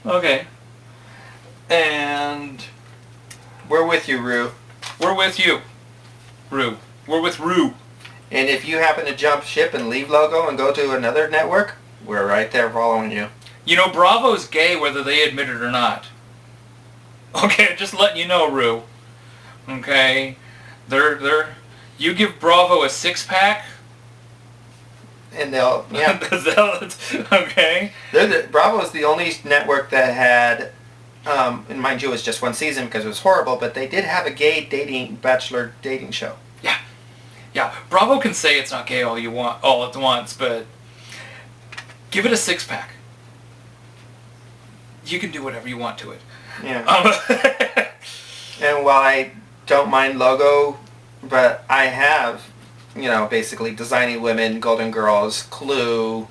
Okay. And we're with you, Ru. We're with you, Ru. We're with Ru. And if you happen to jump ship and leave Logo and go to another network, we're right there following you. Bravo's gay whether they admit it or not. Okay, just letting you know, Ru. Okay? You give Bravo a six-pack, and they'll, yeah. Okay. Bravo is the only network that had, and mind you, it was just one season because it was horrible, but they did have a gay bachelor dating show. Yeah, Bravo can say it's not gay all at once, but give it a six-pack. You can do whatever you want to it. Yeah. And while I don't mind Logo, but I have, basically Designing Women, Golden Girls, Clue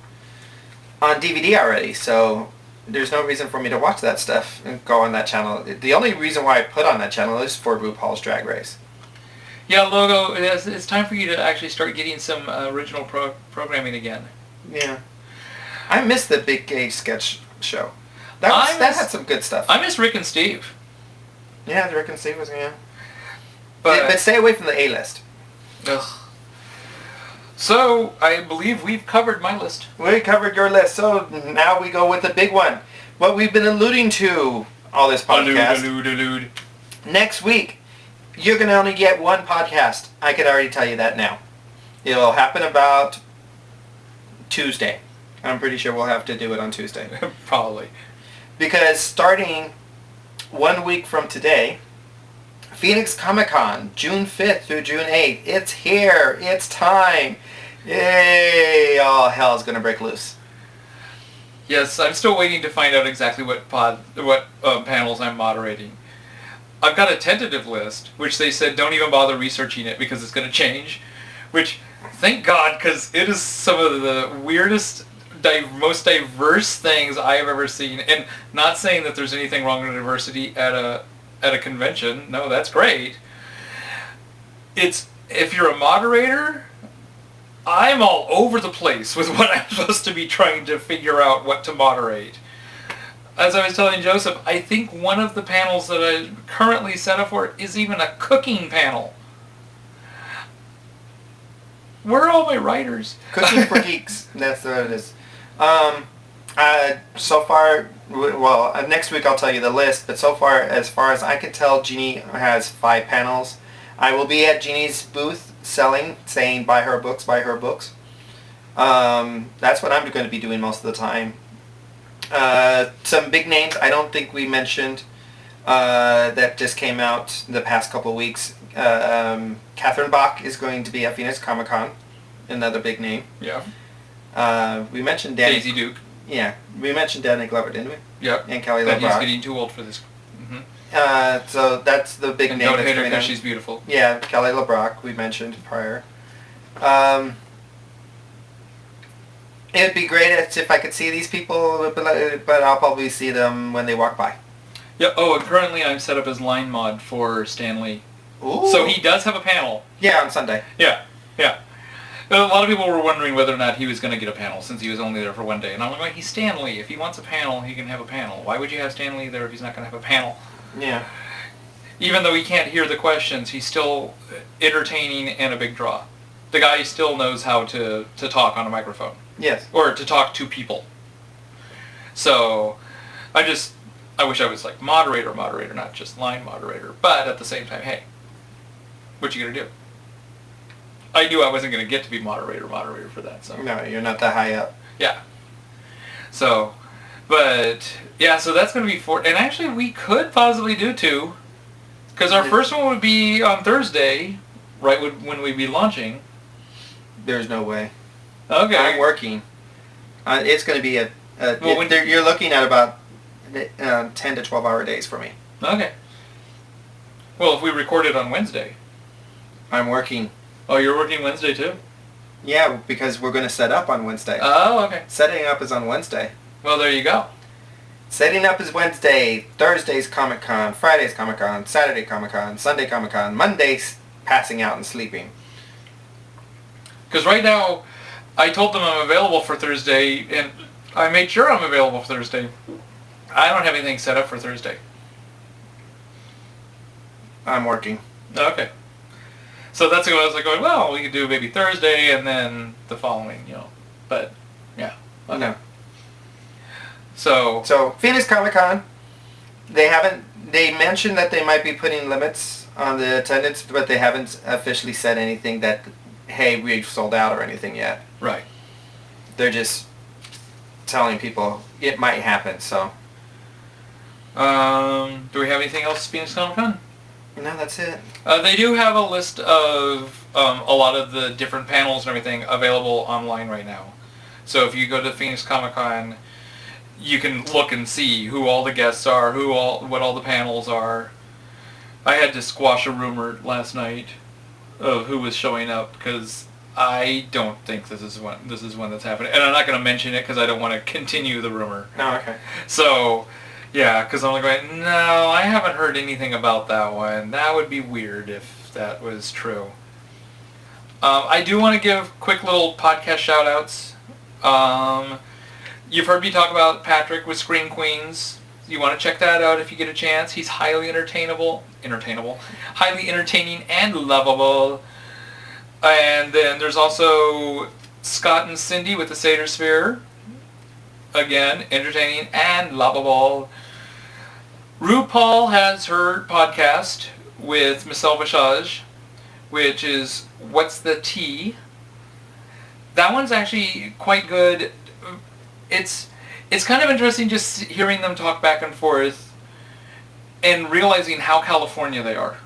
on DVD already, so there's no reason for me to watch that stuff and go on that channel. The only reason why I put on that channel is for RuPaul's Drag Race. Yeah, Logo, it's time for you to actually start getting some original programming again. Yeah. I miss the Big Gay Sketch Show. That had some good stuff. I miss Rick and Steve. Yeah, Rick and Steve was, yeah. But stay away from the A-list. Ugh. So, I believe we've covered my list. We covered your list, so now we go with the big one. What we've been alluding to all this podcast. Allude. Next week, you're going to only get one podcast. I can already tell you that now. It'll happen about Tuesday. I'm pretty sure we'll have to do it on Tuesday. Probably. Because starting 1 week from today, Phoneix ComiCon, June 5th through June 8th. It's here. It's time. Yay! All hell's going to break loose. Yes, I'm still waiting to find out exactly what panels I'm moderating. I've got a tentative list, which they said don't even bother researching it because it's going to change. Which, thank God, because it is some of the weirdest most diverse things I have ever seen. And not saying that there's anything wrong with diversity at a convention. No, that's great. It's, if you're a moderator, I'm all over the place with what I'm supposed to be trying to figure out what to moderate. As I was telling Joseph, I think one of the panels that I currently set up for is even a cooking panel. Where are all my writers? Cooking for Geeks. That's what it is. So far, well, next week I'll tell you the list, but so far as I can tell, Jeannie has 5 panels. I will be at Jeannie's booth saying buy her books, buy her books. That's what I'm going to be doing most of the time. Some big names I don't think we mentioned that just came out the past couple of weeks. Catherine Bach is going to be at Phoneix ComiCon, another big name. Yeah. We mentioned Danny. Daisy Duke. Yeah, we mentioned Danny Glover, didn't we? Yep. And Kelly But he's LeBrock. getting too old for this. Mm-hmm. So that's the big And name. don't that's hate her coming because in. she's beautiful. Yeah, Kelly LeBrock, we mentioned prior. It would be great if I could see these people, but I'll probably see them when they walk by. Yeah. Oh, and currently I'm set up as line mod for Stan Lee. Ooh. So he does have a panel. Yeah, on Sunday. Yeah. Yeah. A lot of people were wondering whether or not he was going to get a panel since he was only there for one day. And I'm like, well, he's Stan Lee. If he wants a panel, he can have a panel. Why would you have Stan Lee there if he's not going to have a panel? Yeah. Even though he can't hear the questions, he's still entertaining and a big draw. The guy still knows how to talk on a microphone. Yes. Or to talk to people. So, I wish I was like moderator, not just line moderator. But at the same time, hey, what you gonna do? I knew I wasn't gonna get to be moderator for that, so. No, you're not that high up. Yeah. So, but, yeah, so that's gonna be 4, and actually we could possibly do 2, because our first one would be on Thursday, right when we'd be launching. There's no way. Okay. I'm working. It's going to be you're looking at about 10 to 12 hour days for me. Okay. Well, if we record it on Wednesday. I'm working. Oh, you're working Wednesday too? Yeah, because we're going to set up on Wednesday. Oh, okay. Setting up is on Wednesday. Well, there you go. Setting up is Wednesday, Thursday's Comic-Con, Friday's Comic-Con, Saturday Comic-Con, Sunday Comic-Con, Monday's passing out and sleeping. Because right now, I told them I'm available for Thursday, and I made sure I'm available for Thursday. I don't have anything set up for Thursday. I'm working. Okay. So that's what I was like going, well, we could do maybe Thursday and then the following, But, yeah. Okay. No. So Phoneix Comic-Con, they mentioned that they might be putting limits on the attendance, but they haven't officially said anything that, hey, we've sold out or anything yet. Right. They're just telling people it might happen, so. Do we have anything else at Phoneix ComiCon? No, that's it. They do have a list of a lot of the different panels and everything available online right now. So if you go to Phoneix ComiCon, you can look and see who all the guests are, what all the panels are. I had to squash a rumor last night of who was showing up because I don't think this is one that's happening, and I'm not going to mention it because I don't want to continue the rumor. Oh, okay. So, yeah, because I'm like, no, I haven't heard anything about that one. That would be weird if that was true. I do want to give quick little podcast shout-outs. You've heard me talk about Patrick with Scream Queens. You want to check that out if you get a chance. He's highly highly entertaining and lovable. And then there's also Scott and Cindy with the Seder Sphere. Again, entertaining and lovable. RuPaul has her podcast with Michelle Visage, which is What's the Tea? That one's actually quite good. It's kind of interesting just hearing them talk back and forth and realizing how California they are.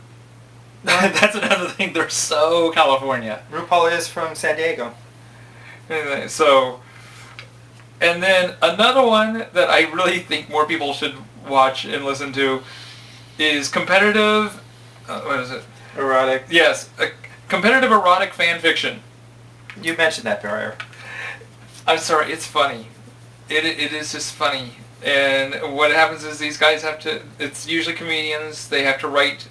That's another thing. They're so California. RuPaul is from San Diego. Anyway, so, and then another one that I really think more people should watch and listen to is competitive, what is it? Erotic. Yes, competitive erotic fan fiction. You mentioned that prior. I'm sorry, it's funny. It is just funny. And what happens is these guys have to, it's usually comedians, they have to write,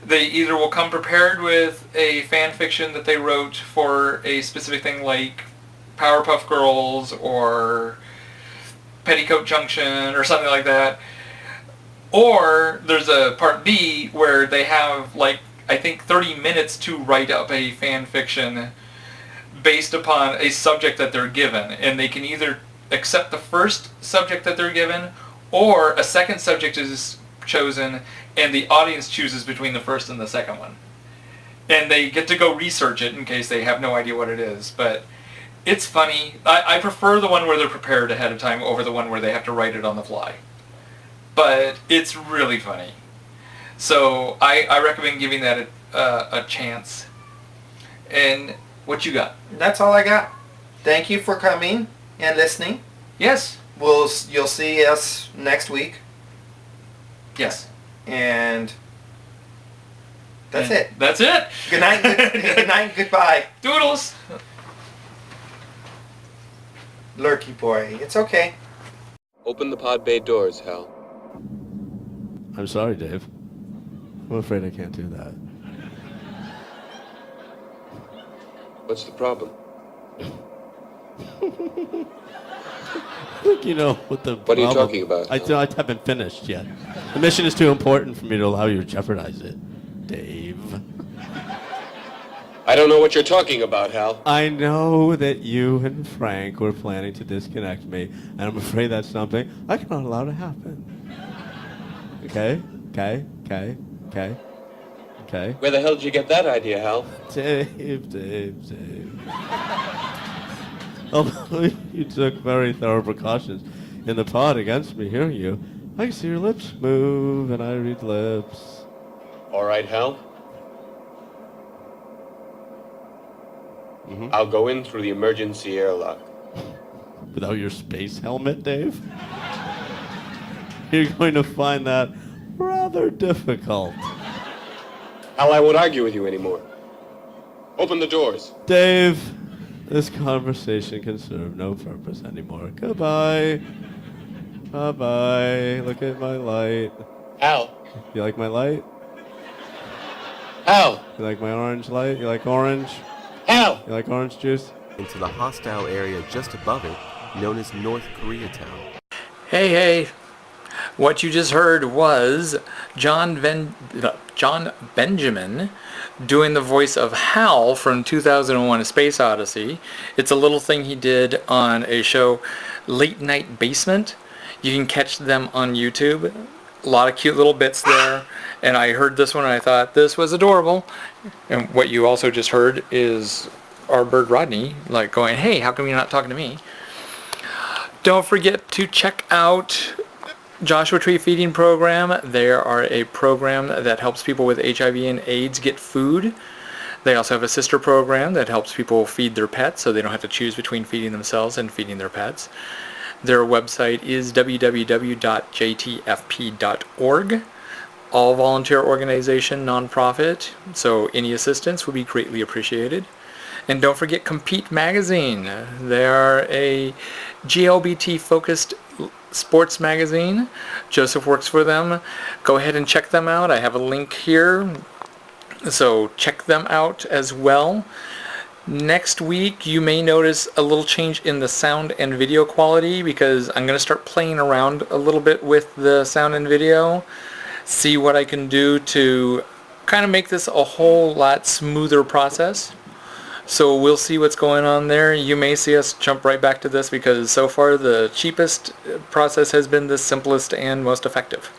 they either will come prepared with a fan fiction that they wrote for a specific thing like Powerpuff Girls or Petticoat Junction or something like that. Or there's a part B where they have like, I think 30 minutes to write up a fan fiction based upon a subject that they're given. And they can either accept the first subject that they're given, or a second subject is chosen and the audience chooses between the first and the second one. And they get to go research it in case they have no idea what it is. But it's funny. I prefer the one where they're prepared ahead of time over the one where they have to write it on the fly. But it's really funny. So I recommend giving that a chance. And what you got? That's all I got. Thank you for coming and listening. Yes. You'll see us next week. Yes. And that's it. That's it. Good night. Good night. Goodbye. Doodles. Lurky boy. It's okay. Open the pod bay doors, Hal. I'm sorry, Dave. I'm afraid I can't do that. What's the problem? I think you know what the What are you problem- talking about? I haven't finished yet. The mission is too important for me to allow you to jeopardize it, Dave. I don't know what you're talking about, Hal. I know that you and Frank were planning to disconnect me, and I'm afraid that's something I cannot allow to happen. Okay? Okay? Okay? Okay? Okay? Where the hell did you get that idea, Hal? Dave. Although you took very thorough precautions in the pod against me hearing you, I can see your lips move, and I read lips. All right, Hal. Mm-hmm. I'll go in through the emergency airlock. Without your space helmet, Dave? You're going to find that rather difficult. Hal, I won't argue with you anymore. Open the doors. Dave, this conversation can serve no purpose anymore. Goodbye. Bye-bye. Look at my light. Hal. You like my light? Hal. You like my orange light? You like orange? Hal. You like orange juice? Into the hostile area just above it, known as North Koreatown. Hey. What you just heard was John Benjamin doing the voice of Hal from 2001: A Space Odyssey. It's a little thing he did on a show, Late Night Basement. You can catch them on YouTube. A lot of cute little bits there. And I heard this one and I thought this was adorable. And what you also just heard is our bird Rodney like going, hey, how come you're not talking to me? Don't forget to check out Joshua Tree Feeding Program. They are a program that helps people with HIV and AIDS get food. They also have a sister program that helps people feed their pets so they don't have to choose between feeding themselves and feeding their pets. Their website is www.jtfp.org. All volunteer organization, nonprofit, so any assistance would be greatly appreciated. And don't forget Compete Magazine. They are a GLBT-focused sports magazine. Joseph works for them. Go ahead and check them out. I have a link here, so check them out as well. Next week, you may notice a little change in the sound and video quality because I'm going to start playing around a little bit with the sound and video. See what I can do to kind of make this a whole lot smoother process. So we'll see what's going on there. You may see us jump right back to this because so far the cheapest process has been the simplest and most effective.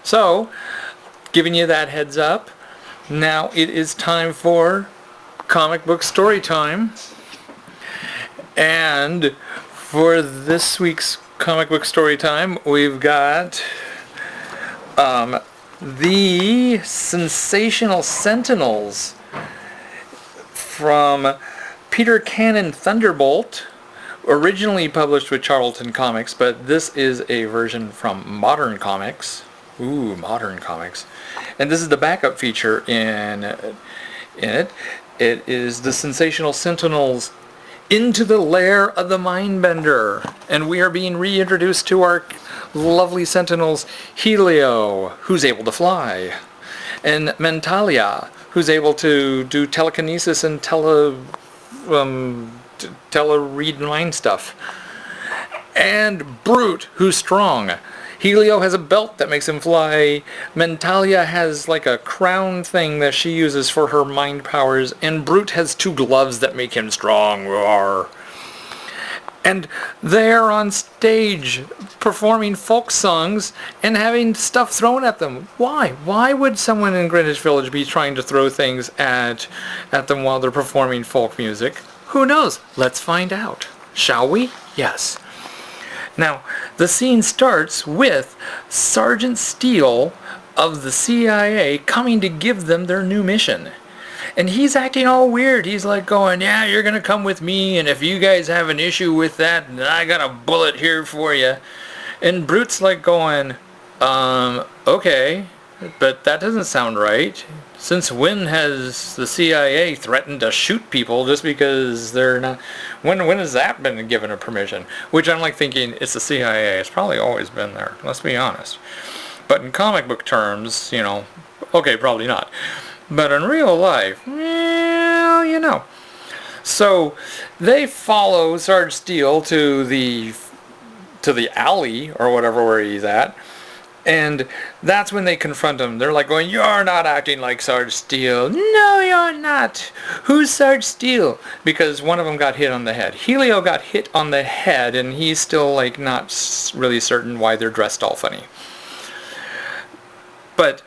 So, giving you that heads up, now it is time for comic book story time. And for this week's comic book story time, we've got the Sensational Sentinels from Peter Cannon Thunderbolt, originally published with Charlton Comics, but this is a version from Modern Comics. Ooh, Modern Comics. And this is the backup feature in it. It is the Sensational Sentinels into the lair of the Mindbender. And we are being reintroduced to our lovely Sentinels, Helio, who's able to fly, and Mentalia, who's able to do telekinesis and tele-read mind stuff, and Brute, who's strong. Helio has a belt that makes him fly. Mentalia has like a crown thing that she uses for her mind powers. And Brute has 2 gloves that make him strong. Roar. And they're on stage performing folk songs and having stuff thrown at them. Why? Why would someone in Greenwich Village be trying to throw things at them while they're performing folk music? Who knows? Let's find out. Shall we? Yes. Now, the scene starts with Sergeant Steele of the CIA coming to give them their new mission. And he's acting all weird. He's like going, yeah, you're going to come with me, and if you guys have an issue with that, I got a bullet here for you. And Brute's like going, okay, but that doesn't sound right. Since when has the CIA threatened to shoot people just because they're not... When has that been given a permission? Which I'm like thinking, it's the CIA. It's probably always been there. Let's be honest. But in comic book terms, you know, okay, probably not. But in real life, well, you know. So they follow Sarge Steele to the alley or whatever where he's at. And that's when they confront him. They're like going, you're not acting like Sarge Steele. No, you're not. Who's Sarge Steele? Because one of them got hit on the head. Helio got hit on the head, and he's still like not really certain why they're dressed all funny. But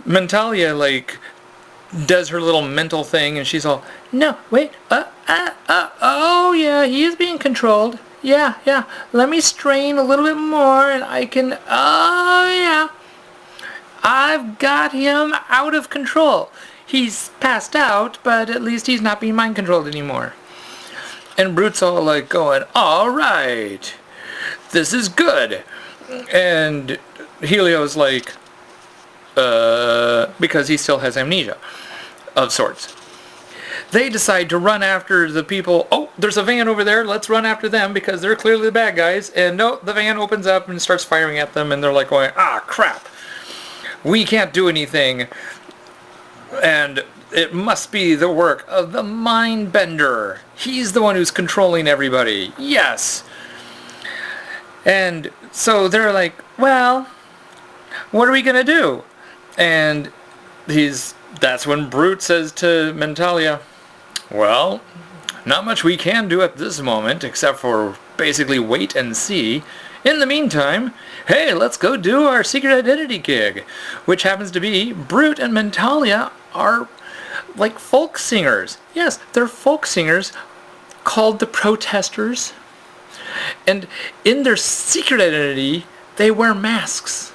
Mentalia like does her little mental thing, and she's all, no, wait, oh yeah, he is being controlled. Yeah, let me strain a little bit more and I can, oh yeah, I've got him out of control. He's passed out, but at least he's not being mind controlled anymore. And Brute's all like going, alright, this is good. And Helio's like, because he still has amnesia of sorts. They decide to run after the people. Oh, there's a van over there. Let's run after them because they're clearly the bad guys. And no, the van opens up and starts firing at them. And they're like going, ah, crap. We can't do anything. And it must be the work of the Mindbender. He's the one who's controlling everybody. Yes. And so they're like, well, what are we going to do? And that's when Brute says to Mentalia, well, not much we can do at this moment except for basically wait and see. In the meantime, hey, let's go do our secret identity gig, which happens to be Brute and Mentalia are like folk singers. Yes, they're folk singers called the Protesters. And in their secret identity, they wear masks.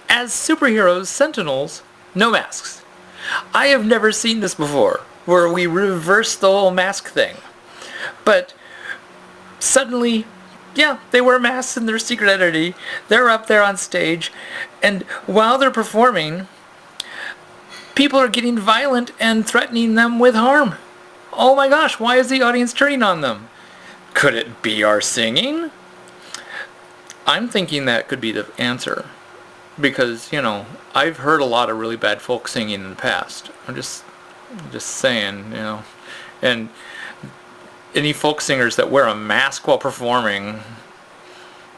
As superheroes, Sentinels, no masks. I have never seen this before, where we reverse the whole mask thing. But suddenly, yeah, they wear masks in their secret identity. They're up there on stage, and while they're performing, people are getting violent and threatening them with harm. Oh my gosh, why is the audience turning on them? Could it be our singing? I'm thinking that could be the answer. Because, you know, I've heard a lot of really bad folk singing in the past. I'm just saying, you know. And any folk singers that wear a mask while performing,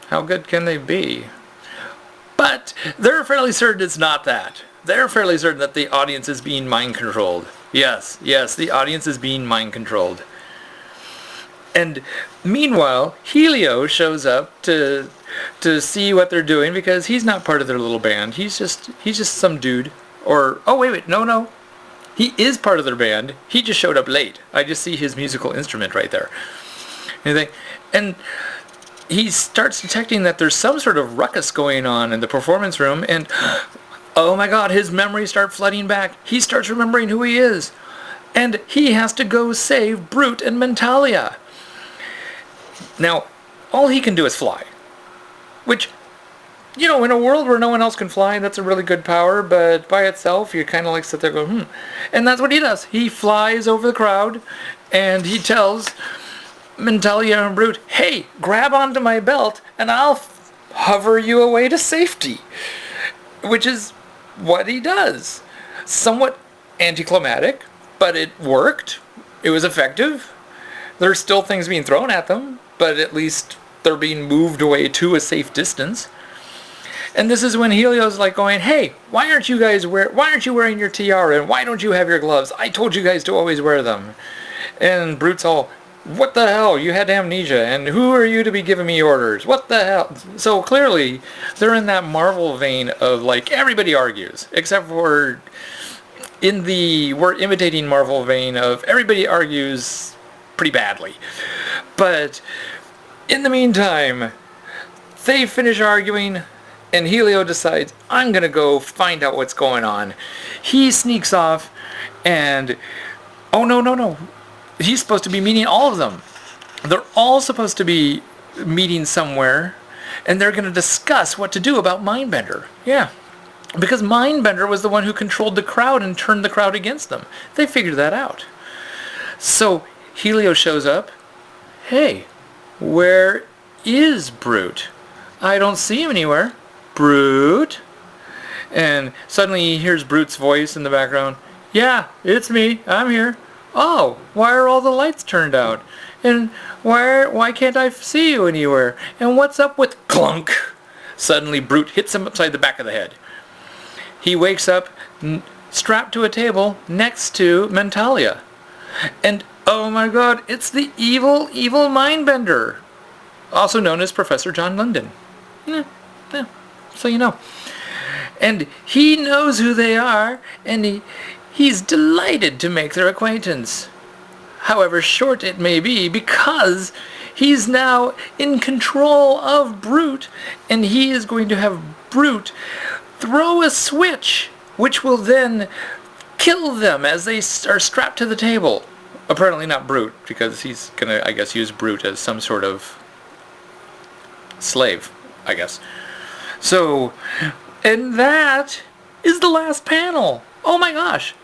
how good can they be? But they're fairly certain it's not that. They're fairly certain that the audience is being mind controlled. Yes, the audience is being mind controlled. And meanwhile, Helio shows up to see what they're doing because he's not part of their little band. He's just some dude. Or, oh wait, no. He is part of their band. He just showed up late. I just see his musical instrument right there. And he starts detecting that there's some sort of ruckus going on in the performance room, and oh my god, his memories start flooding back. He starts remembering who he is. And he has to go save Brute and Mentalia. Now, all he can do is fly. Which, you know, in a world where no one else can fly, that's a really good power, but by itself, you kind of like sit there and go, And that's what he does. He flies over the crowd, And he tells Mentalia and Brute, hey, grab onto my belt and I'll hover you away to safety. Which is what he does. Somewhat anticlimactic, but it worked. It was effective. There's still things being thrown at them, but at least they're being moved away to a safe distance. And this is when Helio's like going, hey, why aren't you wearing your tiara, and why don't you have your gloves? I told you guys to always wear them. And Brute's all, what the hell? You had amnesia, and who are you to be giving me orders? What the hell? So clearly, they're in that Marvel vein of like, everybody argues, except for in the we're imitating Marvel vein of everybody argues pretty badly. But in the meantime, they finish arguing, and Helio decides, I'm going to go find out what's going on. He sneaks off, and oh no. He's supposed to be meeting all of them. They're all supposed to be meeting somewhere, and they're going to discuss what to do about Mindbender. Yeah. Because Mindbender was the one who controlled the crowd and turned the crowd against them. They figured that out. So Helio shows up. Hey, where is Brute? I don't see him anywhere. Brute? And suddenly he hears Brute's voice in the background. Yeah, it's me. I'm here. Oh, why are all the lights turned out? And why can't I see you anywhere? And what's up with clunk? Suddenly Brute hits him upside the back of the head. He wakes up strapped to a table next to Mentalia. And oh my god, it's the evil Mindbender. Also known as Professor John London. Yeah, so you know. And he knows who they are, and he's delighted to make their acquaintance. However short it may be, because he's now in control of Brute, and he is going to have Brute throw a switch, which will then kill them as they are strapped to the table. Apparently not Brute, because he's going to, I guess, use Brute as some sort of slave, I guess. So, and that is the last panel. Oh my gosh.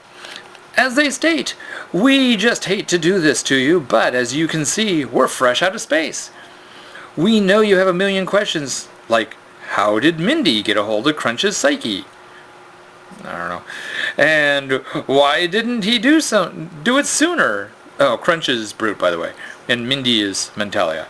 As they state, we just hate to do this to you, but as you can see, we're fresh out of space. We know you have a million questions, like, how did Mindy get a hold of Crunch's psyche? I don't know. And why didn't he do it sooner? Oh, Crunch is Brute, by the way, and Mindy is Mentalia.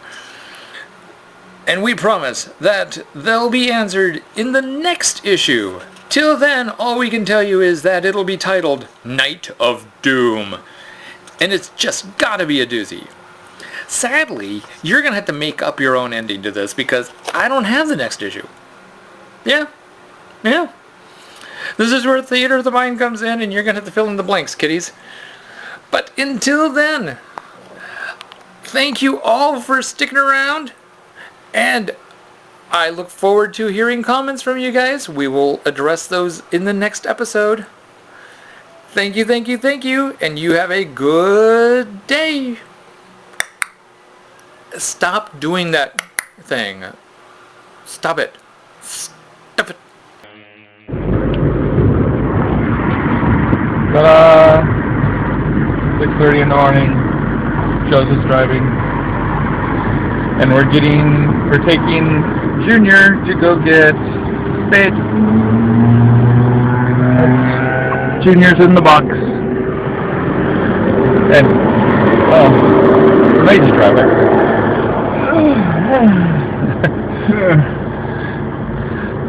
And we promise that they'll be answered in the next issue. Till then, all we can tell you is that it'll be titled Night of Doom. And it's just gotta be a doozy. Sadly, you're gonna have to make up your own ending to this, because I don't have the next issue. Yeah. This is where Theater of the Mind comes in, and you're gonna have to fill in the blanks, kiddies. But until then, thank you all for sticking around, and I look forward to hearing comments from you guys. We will address those in the next episode. Thank you, and you have a good day. Stop doing that thing. Stop it. Stop it. Ta-da! 6:30 in the morning. Joseph's driving. And we're taking Junior to go get spayed. Junior's in the box. And, amazing driver.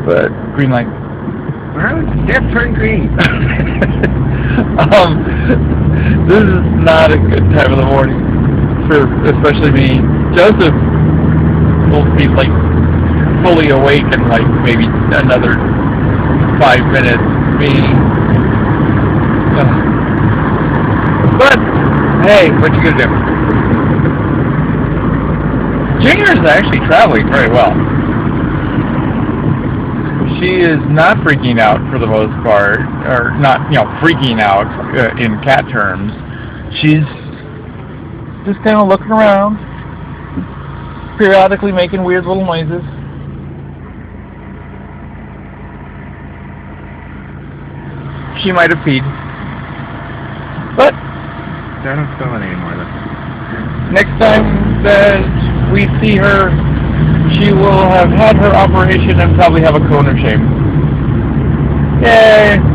But, green light. Step turn green. This is not a good time of the morning for especially me. Joseph will be like fully awake in like maybe another 5 minutes. But hey, what you gonna do? Junior's actually traveling very well. She is not freaking out for the most part, or not, freaking out in cat terms. She's just kind of looking around, periodically making weird little noises. She might have peed, but I don't feel it anymore, though. Next time that we see her, she will have had her operation and probably have a cone of shame. Yay!